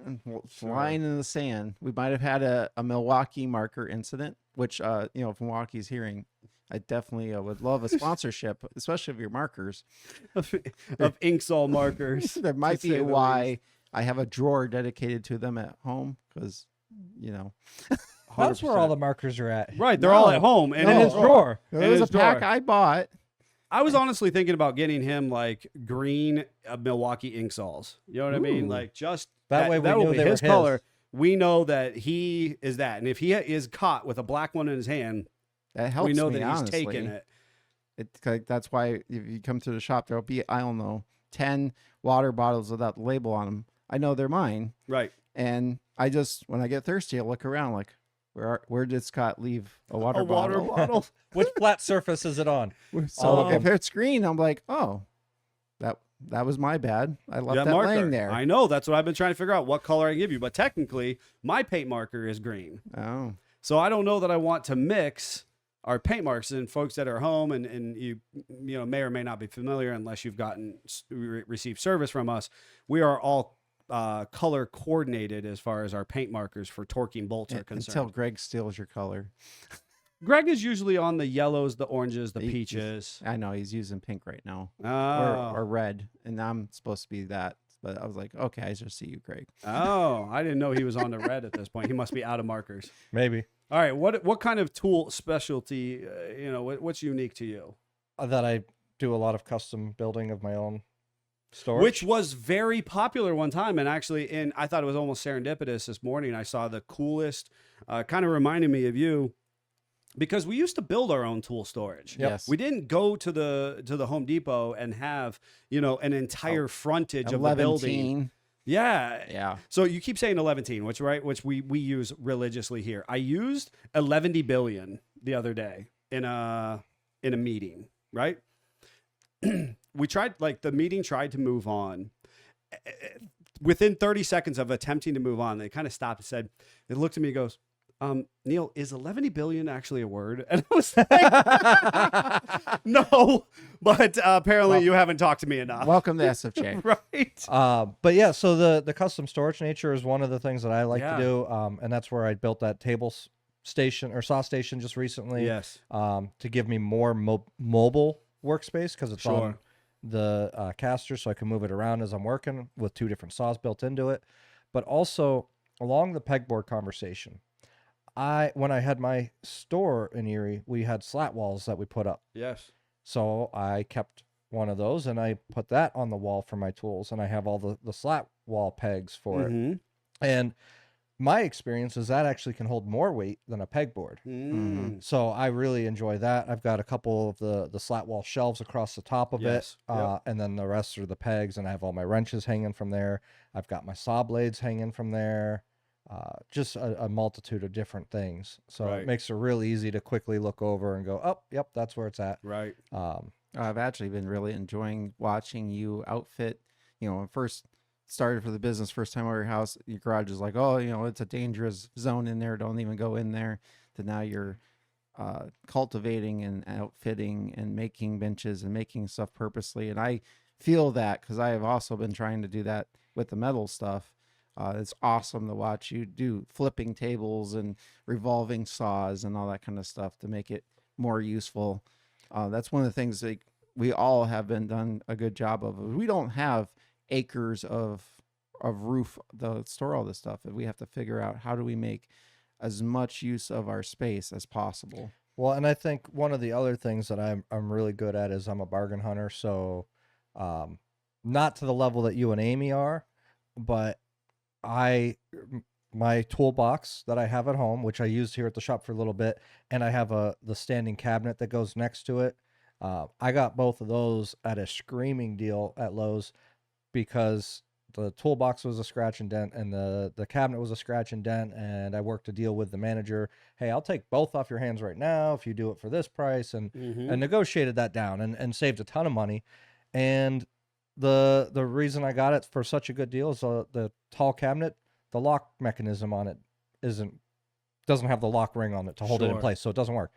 Flying in the sand. We might have had a Milwaukee marker incident, which, if Milwaukee's hearing, I definitely would love a sponsorship, especially of your markers. of Inksol markers. There might to say be the why least. I have a drawer dedicated to them at home because, That's where all 100%. the markers are at. Right, they're all No. at home and In in his drawer. it In was a his pack drawer. I bought. I was honestly thinking about getting him like green Milwaukee Inksols. You know what I mean? Ooh. Like just That way we will knew be they were his his. color. We know that he is that, and if he is caught with a black one in his hand, That helps we know me, that he's honestly. taking it. It's like that's why if you come to the shop, there'll be, I don't know, 10 water bottles without the label on them. I know they're mine. Right. And I just, when I get thirsty, I look around like, where did Scott leave a water A water bottle? bottle. Which flat surface is it on? So Um, if it's green, I'm like, oh, that was my bad. I left that marker. laying there. I know. That's what I've been trying to figure out what color I give you. But technically, my paint marker is green. Oh, So I don't know that I want to mix our paint marks. And folks that are home and you may or may not be familiar unless you've received service from us. We are all color coordinated as far as our paint markers for torquing bolts are concerned. until Greg steals your color. Greg is usually on the yellows, the oranges, the He- peaches. I know he's using pink right now, Oh. or red, and I'm supposed to be that but I was like, okay, I just see you, Greg. Oh, I didn't know he was on the red at this point. He must be out of markers. Maybe All right, what kind of tool specialty? What's unique to you? that I do a lot of custom building of my own storage. Which was very popular one time, and actually, I thought it was almost serendipitous this morning. I saw the coolest, kind of reminded me of you, because we used to build our own tool storage. Yep. Yes. We didn't go to the Home Depot and have an entire frontage of the building. 11. Yeah. Yeah. So you keep saying 11, which we use religiously here. I used 11 billion the other day in a meeting, right? We tried, the meeting tried to move on. Within 30 seconds of attempting to move on, they kind of stopped and said, it looked at me and goes, Neil, is 11 billion actually a word? And I was like, no, but apparently you haven't talked to me enough. Welcome to SFJ. Right. But yeah, so the custom storage nature is one of the things that I like Yeah. to do, and that's where I built that station or saw station just recently. Yes. To give me more mobile workspace because it's Sure. on the caster, so I can move it around as I'm working with 2 different saws built into it. But also along the pegboard conversation, when I had my store in Erie, we had slat walls that we put up. Yes. So I kept one of those and I put that on the wall for my tools, and I have all the slat wall pegs for it. Mhm. And my experience is that actually can hold more weight than a pegboard. Mm. So I really enjoy that. I've got a couple of the slat wall shelves across the top of Yes. it, Yep. and then the rest are the pegs, and I have all my wrenches hanging from there. I've got my saw blades hanging from there. Just a multitude of different things. So Right. it makes it real easy to quickly look over and go, oh, yep, that's where it's at. Right. I've actually been really enjoying watching you outfit. When first started for the business, first time over your house, your garage is like, oh, it's a dangerous zone in there. Don't even go in there. To now you're cultivating and outfitting and making benches and making stuff purposely. And I feel that because I have also been trying to do that with the metal stuff. It's awesome to watch you do flipping tables and revolving saws and all that kind of stuff to make it more useful. That's one of the things that we all have been done a good job of. We don't have acres of roof to store all this stuff. We have to figure out how do we make as much use of our space as possible. Well, and I think one of the other things that I'm really good at is I'm a bargain hunter. So, not to the level that you and Amy are, but my toolbox that I have at home, which I used here at the shop for a little bit, and I have the standing cabinet that goes next to it. I got both of those at a screaming deal at Lowe's because the toolbox was a scratch and dent and the cabinet was a scratch and dent, and I worked a deal with the manager. Hey, I'll take both off your hands right now if you do it for this price, and negotiated that down and saved a ton of money. And the reason I got it for such a good deal is the tall cabinet, the lock mechanism on it doesn't have the lock ring on it to hold it in Sure. place, so it doesn't work.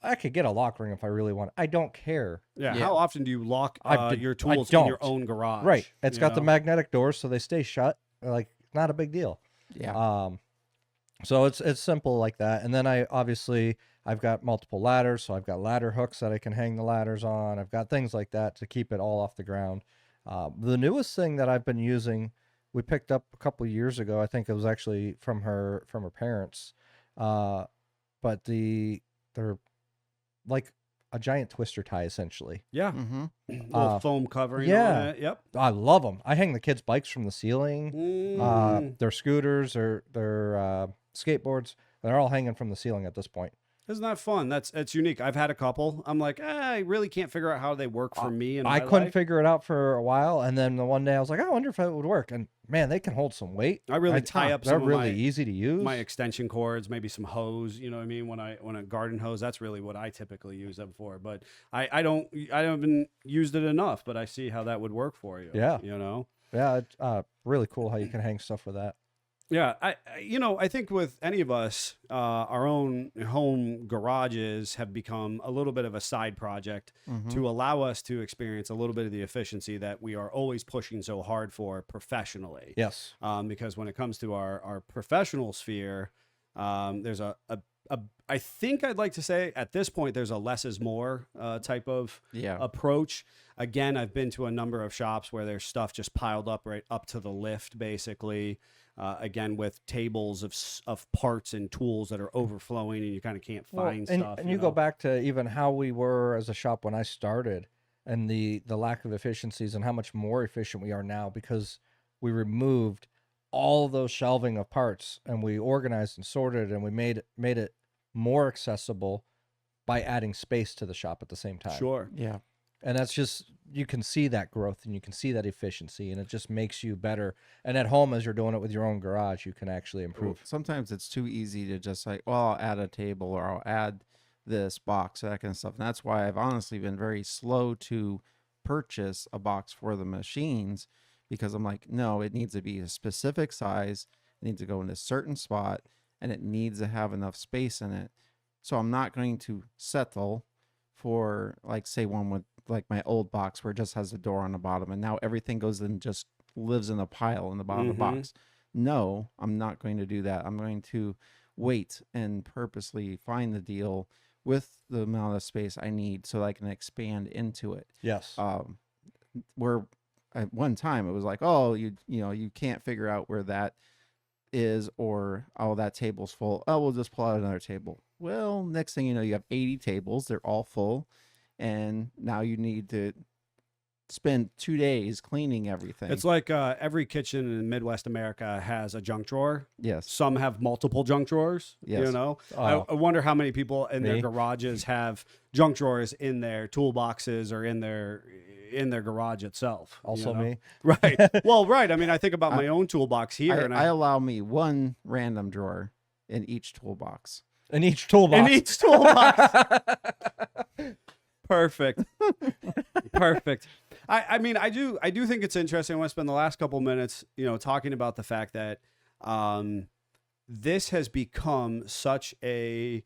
I could get a lock ring if I really want. I don't care. Yeah. Yeah. How often do you lock your I tools in your don't. own garage? Right. It's you got the know? magnetic doors, so they stay shut. Like, not a big deal. Yeah. So it's simple like that. And then I've got multiple ladders, so I've got ladder hooks that I can hang the ladders on. I've got things like that to keep it all off the ground. The newest thing that I've been using, we picked up a couple years ago. I think it was actually from her parents. But they're like a giant twister tie essentially. Yeah. Mm-hmm. Little foam covering yeah. on it. Yep. I love them. I hang the kids' bikes from the ceiling. Their scooters or their skateboards, they're all hanging from the ceiling at this point. Isn't that fun? It's unique. I've had a couple. I'm like, I really can't figure out how they work for me. And I couldn't figure it out for a while, and then the one day I was like, I wonder if it would work. And man, they can hold some weight. I really tie up They're some of really easy to use. my extension cords, maybe some hose. You know what I mean? When a garden hose, that's really what I typically use them for. But I haven't used it enough. But I see how that would work for you. Yeah. You know. Yeah, it's really cool how you can hang stuff with that. Yeah, I think with any of us, our own home garages have become a little bit of a side project to allow us to experience a little bit of the efficiency that we are always pushing so hard for professionally. Yes. Because when it comes to our professional sphere, there's a I think I'd like to say at this point there's a less is more type of Yeah. approach. Again, I've been to a number of shops where there's stuff just piled up right up to the lift, basically. Again, with tables of parts and tools that are overflowing, and you kind of can't find stuff. And you go back to even how we were as a shop when I started, and the lack of efficiencies, and how much more efficient we are now because we removed all those shelving of parts, and we organized and sorted, and we made it more accessible by adding space to the shop at the same time. Sure. Yeah. And that's just, you can see that growth and you can see that efficiency, and it just makes you better. And at home, as you're doing it with your own garage, you can actually improve. Sometimes it's too easy to just like, well, I'll add a table or I'll add this box, that kind of stuff. And that's why I've honestly been very slow to purchase a box for the machines, because I'm like, no, it needs to be a specific size. It needs to go in a certain spot, and it needs to have enough space in it. So I'm not going to settle for, like, say one with like my old box where it just has a door on the bottom and now everything goes in, just lives in a pile in the bottom of the box. No, I'm not going to do that. I'm going to wait and purposely find the deal with the amount of space I need so that I can expand into it. Yes. Where at one time it was like, oh, you can't figure out where that is, or oh, that table's full. Oh, we'll just pull out another table. Well, next thing you know, you have 80 tables. They're all full. And now you need to spend 2 days cleaning everything. It's like every kitchen in Midwest America has a junk drawer. Yes. Some have multiple junk drawers. Yes. You know, Oh. I wonder how many people in their Me? garages have junk drawers in their toolboxes or in their garage itself. you Also know? me. Right. Well, right. I mean, I think about my own toolbox here, and I allow me one random drawer in each toolbox. In each toolbox. in each toolbox. Perfect. Perfect. I mean, I do think it's interesting. I want to spend the last couple minutes, talking about the fact that this has become such a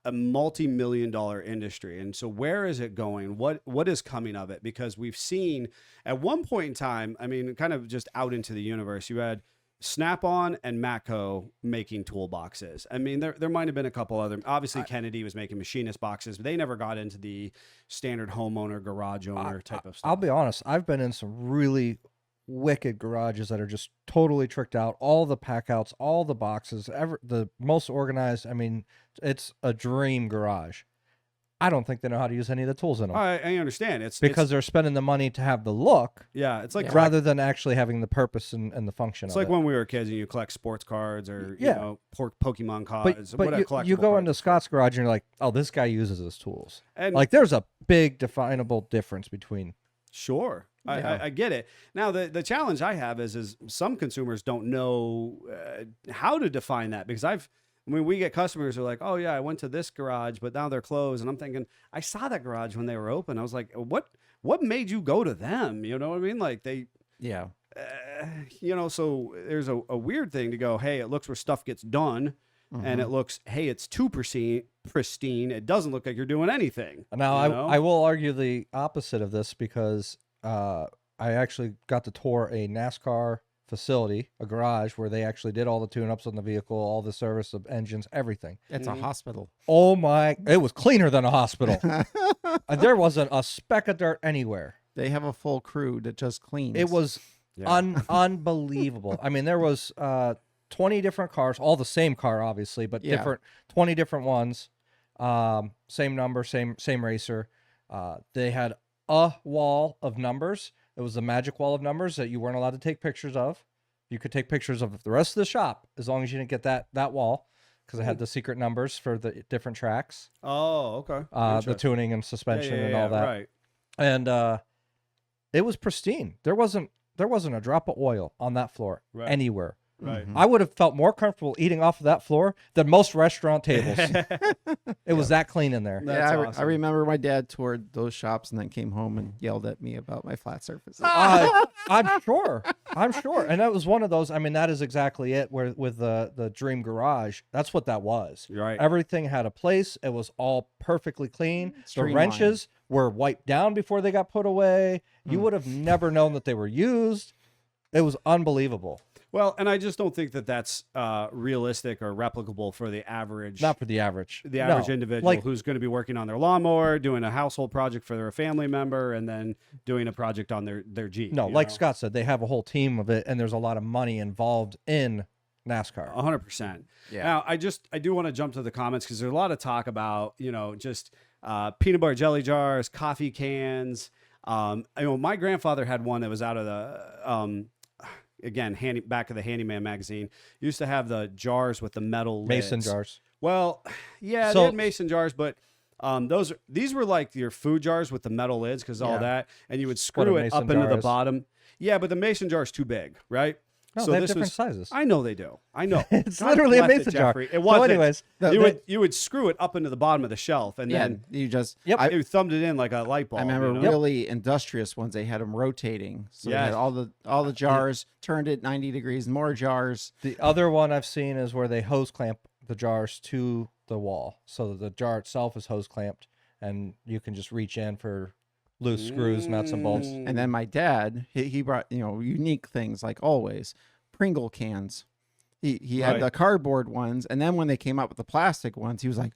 multi-million-dollar industry. And so where is it going? What is coming of it? Because we've seen at one point in time, I mean, kind of just out into the universe, you had Snap-on and Matco making toolboxes. I mean, there might have been a couple other. Obviously, Kennedy was making machinist boxes, but they never got into the standard homeowner, garage owner type of stuff. I'll be honest. I've been in some really wicked garages that are just totally tricked out. All the pack outs, all the boxes, the most organized. I mean, it's a dream garage. I don't think they know how to use any of the tools in them. I understand. It's because they're spending the money to have the look, it's like rather than actually having the purpose and the function It's of like it. when we were kids and you collect sports cards or Yeah. Pokemon cards. But whatever, you go collectible into Scott's garage and you're like, oh, this guy uses his tools. And- like, there's a big definable difference between. Sure. Yeah. I get it. Now, the challenge I have is some consumers don't know how to define that, because we get customers who are like, oh, yeah, I went to this garage, but now they're closed. And I'm thinking, I saw that garage when they were open. I was like, what made you go to them? You know what I mean? Like Yeah. So there's a weird thing to go, hey, it looks where stuff gets done. And it looks, hey, it's too pristine. It doesn't look like you're doing anything. Now, you know? I will argue the opposite of this, because I actually got to tour a NASCAR facility, a garage where they actually did all the tune-ups on the vehicle, all the service of engines, everything. It's a hospital. Oh my, it was cleaner than a hospital. There wasn't a speck of dirt anywhere. They have a full crew that just cleans. It was unbelievable. I mean, there was 20 different cars, all the same car, obviously, but Yeah. 20 different ones. Same number, same racer. They had a wall of numbers. It was the magic wall of numbers that you weren't allowed to take pictures of. You could take pictures of the rest of the shop as long as you didn't get that wall, because it had the secret numbers for the different tracks, Oh, okay. the Interesting. tuning and suspension and all that. Right. And it was pristine. There wasn't a drop of oil on that floor Right. anywhere. Right. I would have felt more comfortable eating off of that floor than most restaurant tables. It was that clean in there. That's I awesome. remember my dad toured those shops and then came home and yelled at me about my flat surfaces. I'm sure. And that was one of those. I mean, that is exactly it. Where with the Dream Garage, that's what that was. Right. Everything had a place. It was all perfectly clean. The Streamlined. wrenches were wiped down before they got put away. You would have never known that they were used. It was unbelievable. Well, and I just don't think that that's realistic or replicable for the average. Not for the average. The average No, individual like who's going to be working on their lawnmower, doing a household project for their family member, and then doing a project on their Jeep. no, you like know? Scott said, they have a whole team of it, and there's a lot of money involved in NASCAR. 100%. Yeah. Now, I do want to jump to the comments because there's a lot of talk about, just peanut butter jelly jars, coffee cans. My grandfather had one that was out of the, again, back of the Handyman magazine. Used to have the jars with the metal Mason lids. jars. Well, yeah, So- they had mason jars, but these were like your food jars with the metal lids because all Yeah. that, and you would What a screw it mason up into jar the is. bottom. Yeah, but the mason jar is too big, right? No, So they have this different was- sizes. I know they do. I know. It's God literally a bless it, mason jar. Jeffrey. It So wasn't. anyways, You would screw it up into the bottom of the shelf, and Yeah, then you just. Yep. I, you thumbed it in like a light bulb. I remember you know? really industrious ones. They had them rotating, so they Yes. had all the jars turned at 90 degrees, more jars. the other one I've seen is where they hose clamp the jars to the wall, so that the jar itself is hose clamped, and you can just reach in for loose screws, nuts, and bolts. And then my dad, he brought unique things like always, Pringle cans. He had Right. the cardboard ones, and then when they came out with the plastic ones, he was like,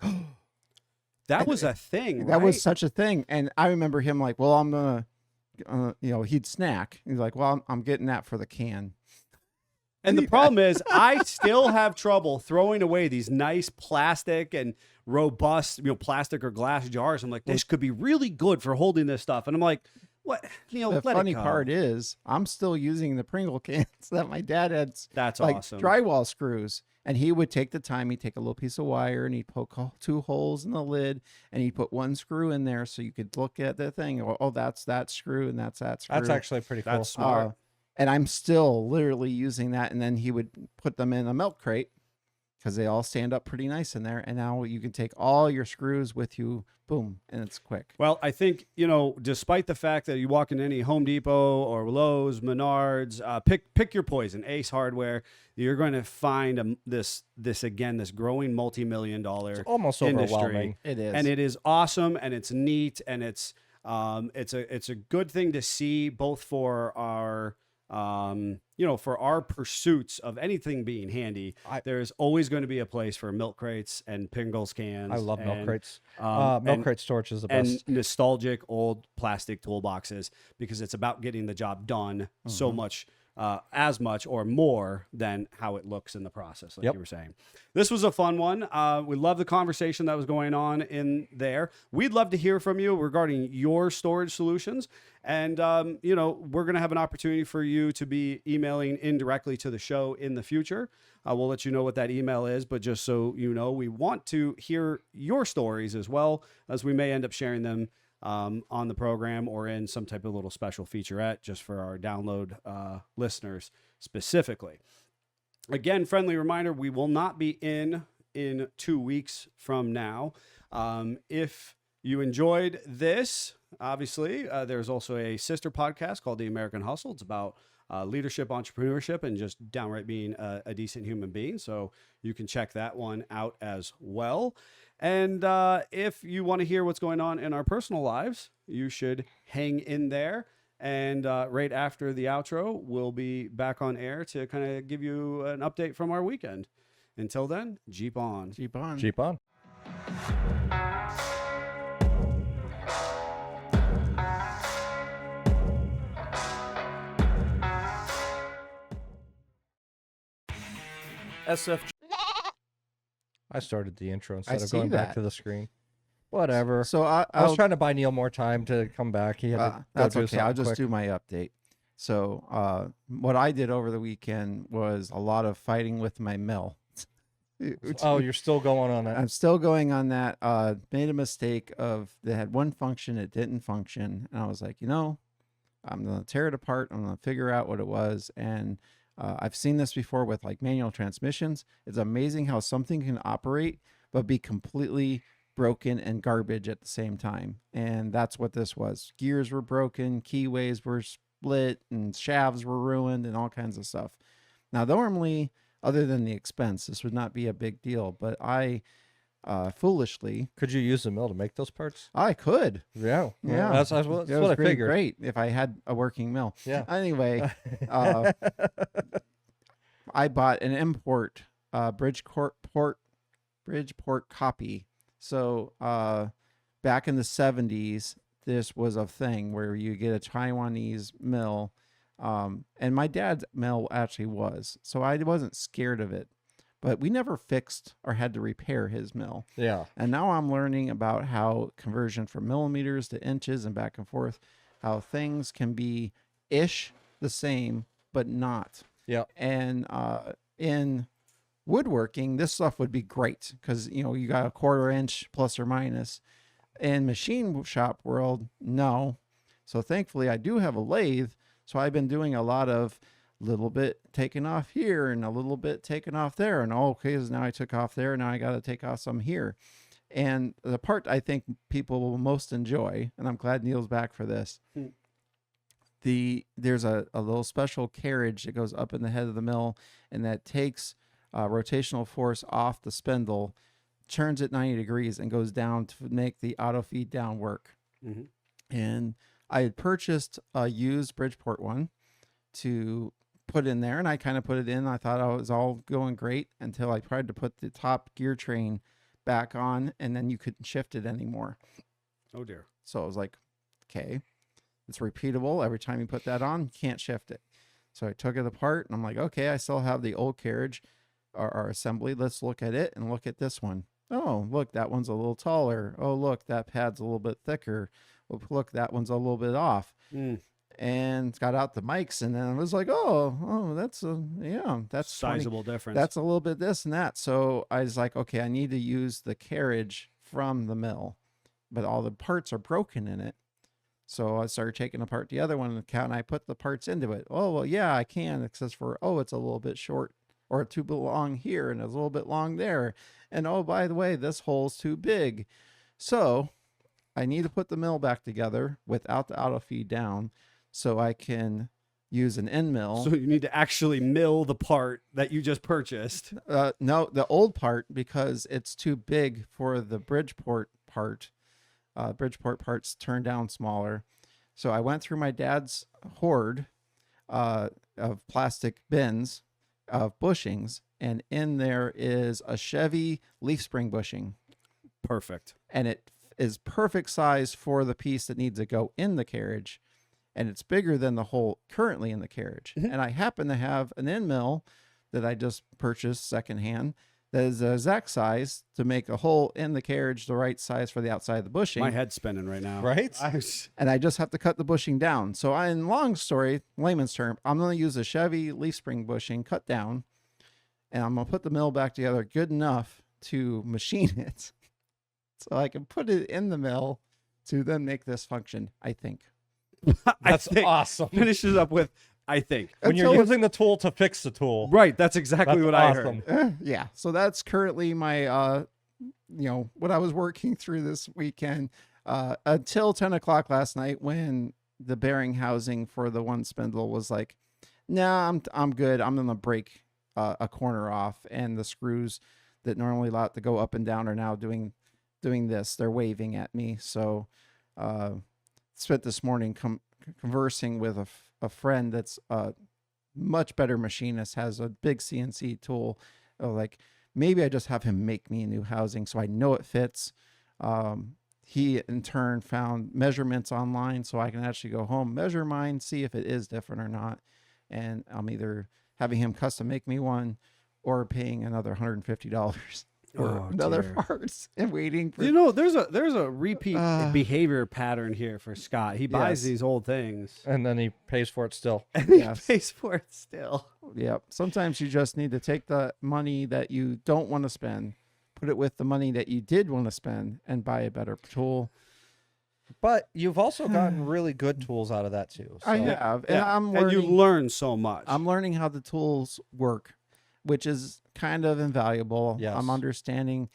That was a thing. that was right? such a thing. And I remember him like, well, I'm gonna, he'd snack. He's like, well, I'm getting that for the can. And the problem is, I still have trouble throwing away these nice plastic and robust, plastic or glass jars. I'm like, this could be really good for holding this stuff. And I'm like, what? The let funny it go. part is, I'm still using the Pringle cans that my dad had. That's like awesome. drywall screws. And he would take the time, he'd take a little piece of wire and he'd poke 2 holes in the lid and he'd put 1 screw in there so you could look at the thing. Oh, that's that screw and that's that screw. That's actually pretty cool. That's smart. And I'm still literally using that. And then he would put them in a milk crate because they all stand up pretty nice in there. And now you can take all your screws with you, boom, and it's quick. Well, I think, despite the fact that you walk in any Home Depot or Lowe's, Menards, pick your poison, Ace Hardware, you're going to find this growing multi-million-dollar Almost industry. overwhelming. It is. And it is awesome, and it's neat, and it's a good thing to see, both for our for our pursuits of anything being handy. There's always going to be a place for milk crates and Pringles cans. I love milk and, crates. um, Milk and- crate storage is the and best. nostalgic old plastic toolboxes, because it's about getting the job done so much, as much or more than how it looks in the process, like Yep. you were saying. This was a fun one. We love the conversation that was going on in there. We'd love to hear from you regarding your storage solutions. And, we're going to have an opportunity for you to be emailing indirectly to the show in the future. We'll let you know what that email is, but just so you know, we want to hear your stories as well, as we may end up sharing them on the program or in some type of little special featurette just for our download listeners specifically. Again, friendly reminder, we will not be in 2 weeks from now. If you enjoyed this, obviously, there's also a sister podcast called The American Hustle. It's about leadership, entrepreneurship, and just downright being a decent human being. So you can check that one out as well. And if you want to hear what's going on in our personal lives, you should hang in there. And right after the outro, we'll be back on air to kind of give you an update from our weekend. Until then, Jeep on. Jeep on. Jeep on. SF. I started the intro I instead of see going back that. to the screen. Whatever. So I was I'll trying to buy Neil more time to come back. He had to go that's do okay. I'll something just quick. do my update. So what I did over the weekend was a lot of fighting with my mill. Oh, you're still going on that. I'm still going on that. Made a mistake of they had one function, it didn't function, and I was like, I'm gonna tear it apart. I'm gonna figure out what it was. And I've seen this before with like manual transmissions. It's amazing how something can operate but be completely broken and garbage at the same time. And that's what this was. Gears were broken, keyways were split, and shafts were ruined, and all kinds of stuff. Now, normally, other than the expense, this would not be a big deal. But I foolishly, Could you use the mill to make those parts? I could. Yeah. Yeah. That's It what was I pretty figured. great if I had a working mill. Yeah. Anyway, I bought an import Bridgeport copy. So back in the 70s, this was a thing where you get a Taiwanese mill. And my dad's mill actually was. So I wasn't scared of it. But we never fixed or had to repair his mill. Yeah. And now I'm learning about how conversion from millimeters to inches and back and forth, how things can be ish the same, but not. Yeah. And in woodworking, this stuff would be great because, you know, you got a 1/4 inch plus or minus. In machine shop world, no. So thankfully I do have a lathe. So I've been doing a lot of little bit taken off here and a little bit taken off there. And okay, so now I took off there. Now I got to take off some here. And the part I think people will most enjoy, and I'm glad Neil's back for this. There's a little special carriage that goes up in the head of the mill, and that takes rotational force off the spindle, turns it 90 degrees, and goes down to make the auto feed down work. Mhm. And I had purchased a used Bridgeport one to put in there, and I kind of put it in. I thought it was all going great until I tried to put the top gear train back on, and then you couldn't shift it anymore. Oh dear. So I was like, okay, it's repeatable. Every time you put that on, you can't shift it. So I took it apart, and I'm like, okay, I still have the old carriage, our assembly. Let's look at it and look at this one. Oh, look, that one's a little taller. Oh, look, that pad's a little bit thicker. Oh, look, that one's a little bit off. And got out the mics, and then I was like, oh, that's that's 20 Sizable difference. that's a little bit this and that. So I was like, okay, I need to use the carriage from the mill, but all the parts are broken in it. So I started taking apart the other one, and can I put the parts into it? Oh, well, yeah, I can, except for, it's a little bit short or too long here and it's a little bit long there. And oh, by the way, this hole's too big. So I need to put the mill back together without the auto feed down so I can use an end mill. So you need to actually mill the part that you just purchased. No, the old part, because it's too big for the Bridgeport part. Bridgeport parts turn down smaller. So I went through my dad's hoard of plastic bins of bushings, and in there is a Chevy leaf spring bushing. Perfect. And it is perfect size for the piece that needs to go in the carriage. And it's bigger than the hole currently in the carriage. And I happen to have an end mill that I just purchased secondhand that is the exact size to make a hole in the carriage the right size for the outside of the bushing. My head's spinning right now. Right? And I just have to cut the bushing down. So in long story, layman's term, I'm going to use a Chevy leaf spring bushing cut down, and I'm going to put the mill back together good enough to machine it so I can put it in the mill to then make this function, I think. That's I think awesome. Finishes up with, I think. When you're Until- using the tool to fix the tool. Right. That's exactly That's what awesome. I heard. Yeah. So that's currently my, what I was working through this weekend until 10 o'clock last night when the bearing housing for the one spindle was like, nah, I'm good. I'm going to break a corner off, and the screws that normally allow it to go up and down are now doing this. They're waving at me. So spent this morning conversing with a friend that's a much better machinist, has a big CNC tool. Like, maybe I just have him make me a new housing so I know it fits. He in turn found measurements online so I can actually go home, measure mine, see if it is different or not. And I'm either having him custom make me one or paying another $150 for Oh, another dear. parts and waiting for. You know, there's a repeat behavior pattern here for Scott. He buys Yes. these old things And then he pays for it still. and he Yes. pays for it still. Yep. Sometimes you just need to take the money that you don't want to spend, put it with the money that you did want to spend, and buy a better tool. But you've also gotten really good tools out of that too. I so- have, and Yeah. I'm And you learning. learn so much. I'm learning how the tools work, which is kind of invaluable. Yes. I'm understanding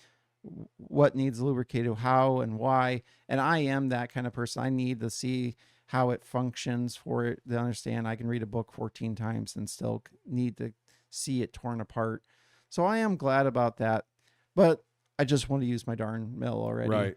what needs lubricated, how and why. And I am that kind of person. I need to see how it functions for it to understand. I can read a book 14 times and still need to see it torn apart. So I am glad about that. But I just want to use my darn mill already. Right.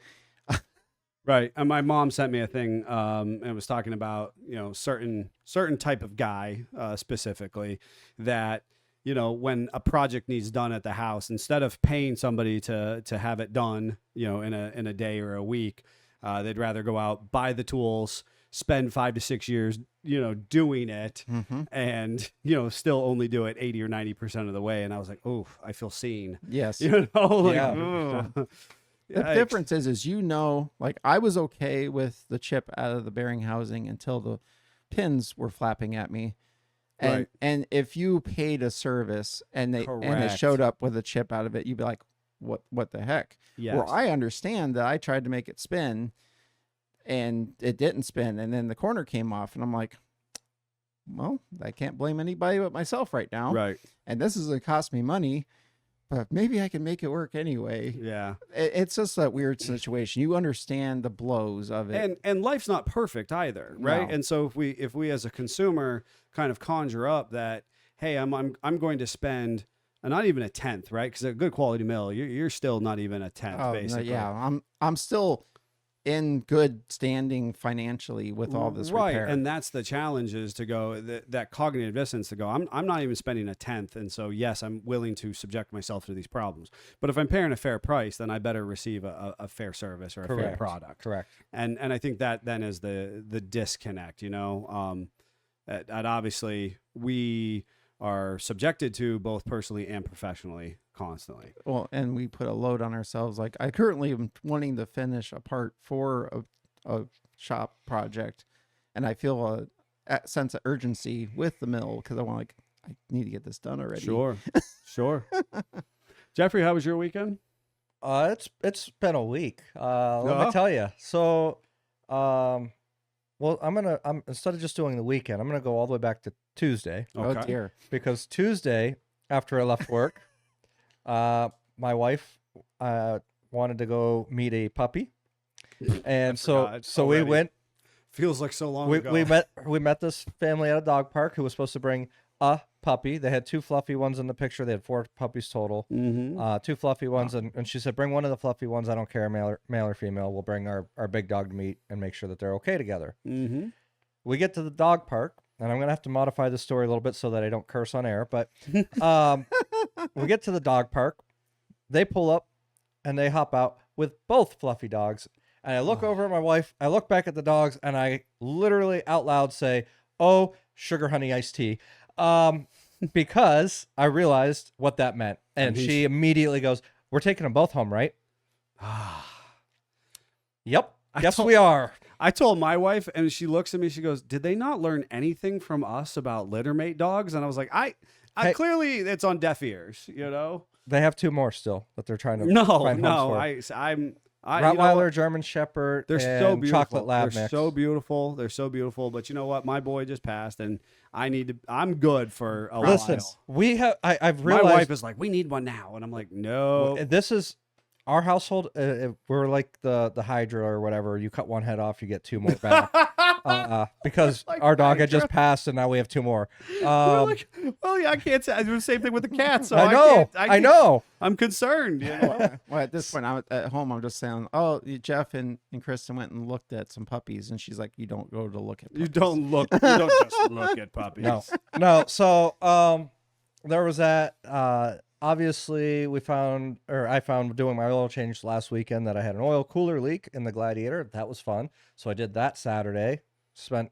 Right. And my mom sent me a thing and was talking about, certain type of guy specifically that when a project needs done at the house, instead of paying somebody to have it done, in a day or a week, they'd rather go out, buy the tools, spend 5 to 6 years, doing it, Mm-hmm. and still only do it 80 or 90% of the way. And I was like, oh, I feel seen. Yes. Like, Yeah, ugh. The Yikes. difference is, like I was okay with the chip out of the bearing housing until the pins were flapping at me. And Right. and if you paid a service and it Correct. showed up with a chip out of it, you'd be like, what the heck? Yes. Well, I understand that I tried to make it spin and it didn't spin, and then the corner came off, and I'm like, well, I can't blame anybody but myself right now. Right. And this is going to cost me money, but maybe I can make it work anyway. Yeah. It's just that weird situation. You understand the blows of it. And life's not perfect either, right? No. And so if we as a consumer kind of conjure up that, hey, I'm going to spend not even a tenth, right? Because a good quality mill, you're still not even a tenth, Oh, no, basically. yeah, I'm still in good standing financially with all this right. repair. And that's the challenge, is to go that cognitive dissonance, to go, I'm not even spending a tenth, and so yes, I'm willing to subject myself to these problems. But if I'm paying a fair price, then I better receive a fair service or a fair Correct. product. Correct. And I think that then is the disconnect, that obviously we are subjected to, both personally and professionally, constantly. Well, and we put a load on ourselves. Like I currently am wanting to finish a part for a shop project, and I feel a sense of urgency with the mill because I need to get this done already. Sure. Jeffrey, how was your weekend? It's been a week. Let me tell you. So, well, I'm instead of just doing the weekend, I'm gonna go all the way back to Tuesday, Oh dear. because Tuesday after I left work, my wife wanted to go meet a puppy, and so forgot we already. went. Feels like so long We, ago. we met this family at a dog park who was supposed to bring a puppy. They had 2 fluffy ones in the picture. They had 4 puppies total. Mm-hmm. 2 fluffy ones, and she said, bring one of the fluffy ones. I don't care, male or female. We'll bring our big dog to meet and make sure that they're okay together. Mm-hmm. We get to the dog park, and I'm gonna have to modify the story a little bit so that I don't curse on air. But we get to the dog park. They pull up, and they hop out with both fluffy dogs. And I look over at my wife. I look back at the dogs, and I literally out loud say, "Oh, sugar honey iced tea," because I realized what that meant. And And she immediately goes, "We're taking them both home, right?" Yep. Yes, we are. I told my wife, and she looks at me. She goes, "Did they not learn anything from us about littermate dogs?" And I was like, "I Hey. clearly it's on deaf ears, They have 2 more still that they're trying to No, find no, homes for. I Rottweiler, German Shepherd, they're and so beautiful. chocolate lab They're mix. so beautiful. They're so beautiful. But you know what? My boy just passed, and I'm good for a Listen, while. we have. I've My realized wife is like, "We need one now," and I'm like, "No." this is our household. We're like the Hydra or whatever. You cut one head off, you get 2 more back. Because Like our dog had Hydra. just passed, and now we have 2 more. We're like, well, yeah, I can't say. I do the same thing with the cat. So I know. can't- I know. I'm concerned. Well, at this point, I'm at home. I'm just saying, oh, Jeff and Kristen went and looked at some puppies, and she's like, you don't go to look at puppies. You don't just look at puppies. No. So there was that. Obviously, I found doing my oil change last weekend that I had an oil cooler leak in the Gladiator. That was fun. So I did that Saturday. Spent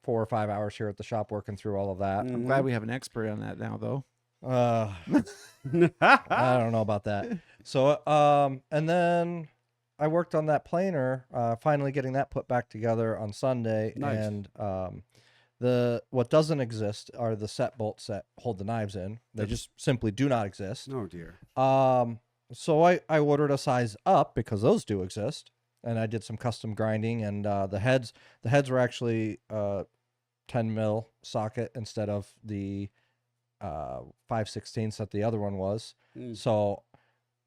4 or 5 hours here at the shop working through all of that. I'm glad we have an expert on that now, though. I don't know about that. So, and then I worked on that planer, finally getting that put back together on Sunday. Nice. And what doesn't exist are the set bolts that hold the knives in. They just simply do not exist. Oh dear. So I ordered a size up because those do exist, and I did some custom grinding. And the heads were actually 10 mil socket instead of the 5/16 that the other one was. Mm. So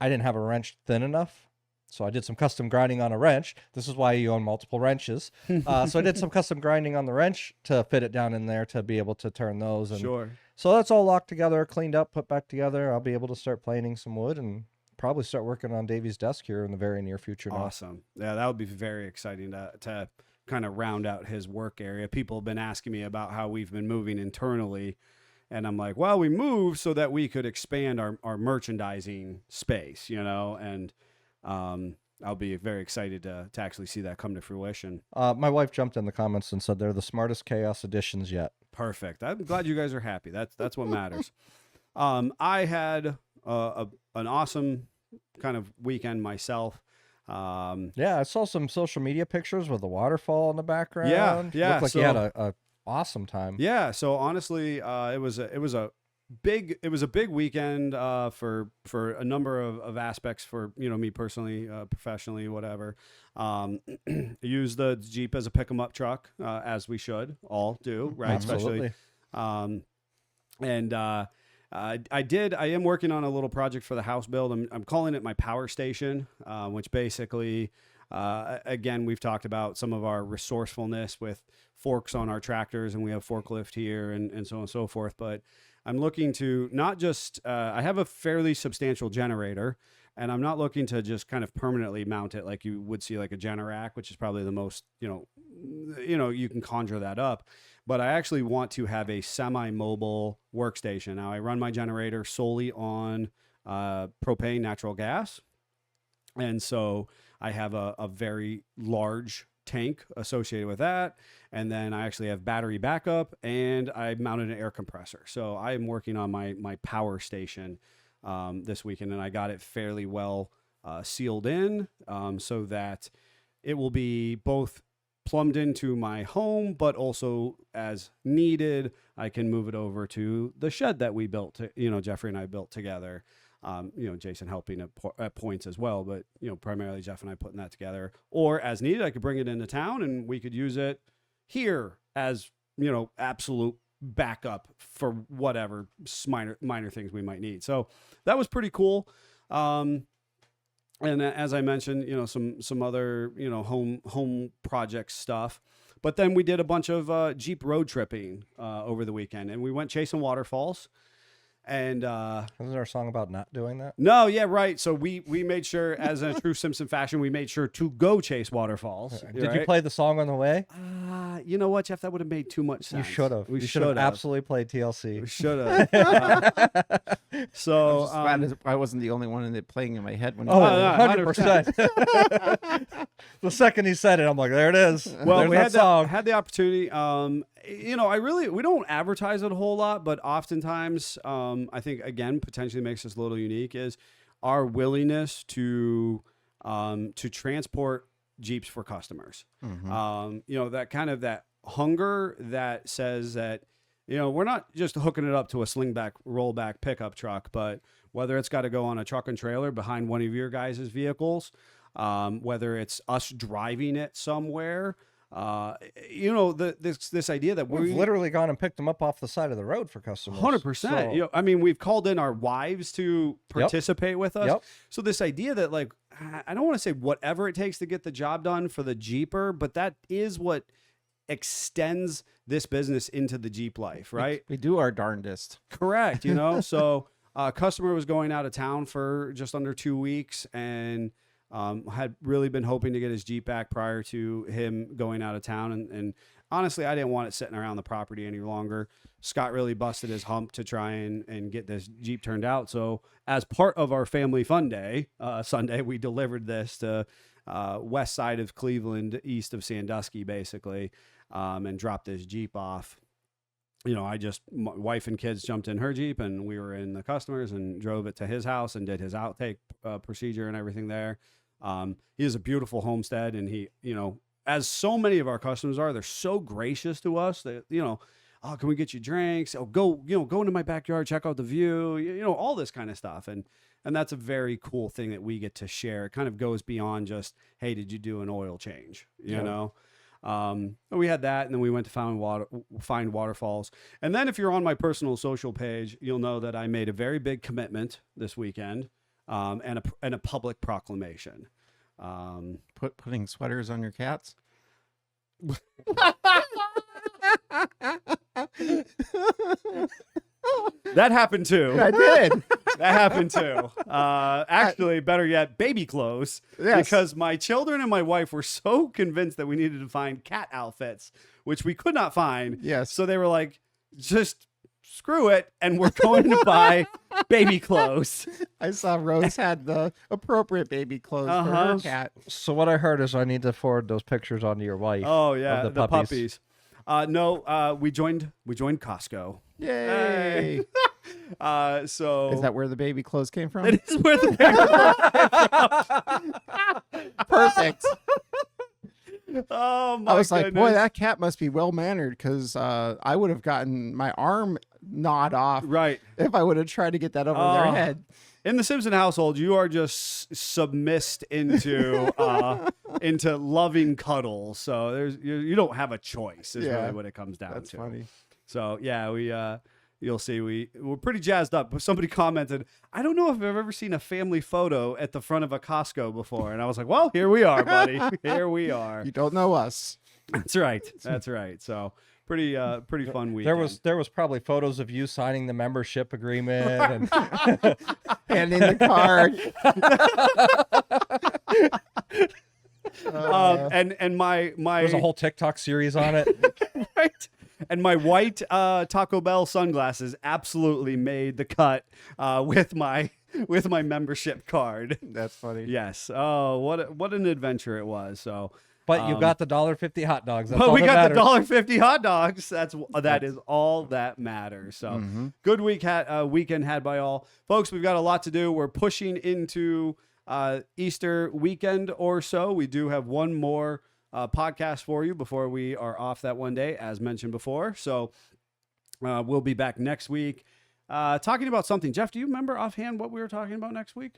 I didn't have a wrench thin enough. So I did some custom grinding on a wrench. This is why you own multiple wrenches. So I did some custom grinding on the wrench to fit it down in there to be able to turn those. And Sure. so that's all locked together, cleaned up, put back together. I'll be able to start planing some wood and probably start working on Davey's desk here in the very near future. Now. Awesome. Yeah, that would be very exciting to kind of round out his work area. People have been asking me about how we've been moving internally, And I'm like, well, we moved so that we could expand our merchandising space, and I'll be very excited to actually see that come to fruition. My wife jumped in the comments and said they're the smartest Chaos editions yet. Perfect. I'm glad you guys are happy. That's what matters. I had an awesome kind of weekend myself. Yeah, I saw some social media pictures with the waterfall in the background. Yeah. Looked like you had a awesome time. Yeah. So honestly, it was a big weekend for a number of aspects for me personally, professionally, whatever. Use the Jeep as a pick 'em up truck, as we should all do, right? Absolutely. Especially, I am working on a little project for the house build. I'm calling it my power station, which basically, again, we've talked about some of our resourcefulness with forks on our tractors, and we have forklift here and so on and so forth. But I'm looking to not just, I have a fairly substantial generator, and I'm not looking to just kind of permanently mount it like you would see like a Generac, which is probably the most, you can conjure that up. But I actually want to have a semi-mobile workstation. Now, I run my generator solely on propane natural gas. And so I have a very large tank associated with that. And then I actually have battery backup, and I mounted an air compressor. So I am working on my power station this weekend, and I got it fairly well sealed in so that it will be both plumbed into my home, but also as needed, I can move it over to the shed that we built, Jeffrey and I built together. Jason helping at points as well, but primarily Jeff and I putting that together. Or as needed, I could bring it into town and we could use it here as absolute backup for whatever minor things we might need. So that was pretty cool. And as I mentioned, some other home project stuff. But then we did a bunch of Jeep road tripping over the weekend, and we went chasing waterfalls. And isn't there a song about not doing that? No, yeah, right. So we made sure, as in a true Simpson fashion, we made sure to go chase waterfalls. Did you play the song on the way? You know what, Jeff? That would have made too much sense. You should have. We You should have absolutely played TLC. We should have. So I wasn't the only one in it playing in my head when. Oh, 100%. The second he said it, I'm like, there it is. Well, There's we that song. had the opportunity. We don't advertise it a whole lot, but oftentimes, I think again potentially makes us a little unique is our willingness to transport Jeeps for customers. Mm-hmm. That kind of that hunger that says that we're not just hooking it up to a slingback rollback pickup truck, but whether it's got to go on a truck and trailer behind one of your guys' vehicles, whether it's us driving it somewhere. This idea that We've literally gone and picked them up off the side of the road for customers. 100%. So- We've called in our wives to participate with us. Yep. So this idea that I don't want to say whatever it takes to get the job done for the Jeeper, but that is what extends this business into the Jeep life, right? We do our darndest. Correct. So a customer was going out of town for just under 2 weeks and had really been hoping to get his Jeep back prior to him going out of town. And honestly, I didn't want it sitting around the property any longer. Scott really busted his hump to try and get this Jeep turned out. So as part of our family fun day, Sunday, we delivered this to west side of Cleveland, east of Sandusky, basically, and dropped this Jeep off. My wife and kids jumped in her Jeep, and we were in the customers and drove it to his house and did his outtake procedure and everything there. He has a beautiful homestead, and he, as so many of our customers are, they're so gracious to us that, oh, can we get you drinks? Oh, go into my backyard, check out the view, all this kind of stuff. And that's a very cool thing that we get to share. It kind of goes beyond just, hey, did you do an oil change? You know? We had that, and then we went to find waterfalls. And then if you're on my personal social page, you'll know that I made a very big commitment this weekend, and a public proclamation. Putting sweaters on your cats. That happened too. I did. That happened too. Actually, better yet, baby clothes. Yes. Because my children and my wife were so convinced that we needed to find cat outfits, which we could not find. Yes. So they were like, just screw it, and we're going to buy baby clothes. I saw Rose had the appropriate baby clothes for Uh-huh. her cat. So what I heard is I need to forward those pictures onto your wife. Oh yeah, the the puppies. puppies. No, we joined Costco. Yay! So Is that where the baby clothes came from? it is where the Perfect. Oh my I was like, boy, goodness. that cat must be well mannered because I would have gotten my arm gnawed off Right. if I would have tried to get that over Oh. their head. In the Simpson household, you are just submissed into loving cuddles. So you don't have a choice. Is Yeah. really what it comes down That's to. funny. So yeah, you'll see we're pretty jazzed up. But somebody commented, I don't know if I've ever seen a family photo at the front of a Costco before, and I was like, well, here we are, buddy. Here we are. You don't know us. That's right. That's right. So pretty fun weekend. There was probably photos of you signing the membership agreement and Handing the card. and my there's a whole TikTok series on it. right. And my white Taco Bell sunglasses absolutely made the cut with my membership card. That's funny. Yes. Oh, what an adventure it was. So, But you got the $1.50 hot dogs. That's but all we that got matters. the $1.50 hot dogs. That is all that matters. So, Mm-hmm. good weekend had by all folks. We've got a lot to do. We're pushing into Easter weekend or so. We do have one more podcast for you before we are off that one day, as mentioned before. So we'll be back next week talking about something. Jeff, do you remember offhand what we were talking about next week?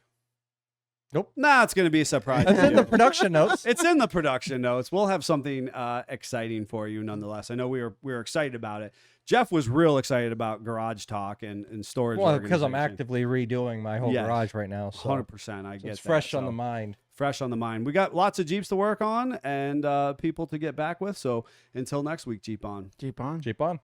Nope. Nah, it's going to be a surprise. It's to in you. the production notes. It's in the production notes. We'll have something exciting for you nonetheless. I know we were excited about it. Jeff was real excited about Garage Talk and storage. Well, because I'm organization. actively redoing my whole Yes. garage right now. So 100%. I get it's that. fresh on So, the mind. fresh on the mind. We got lots of Jeeps to work on and people to get back with. So until next week, Jeep on. Jeep on. Jeep on.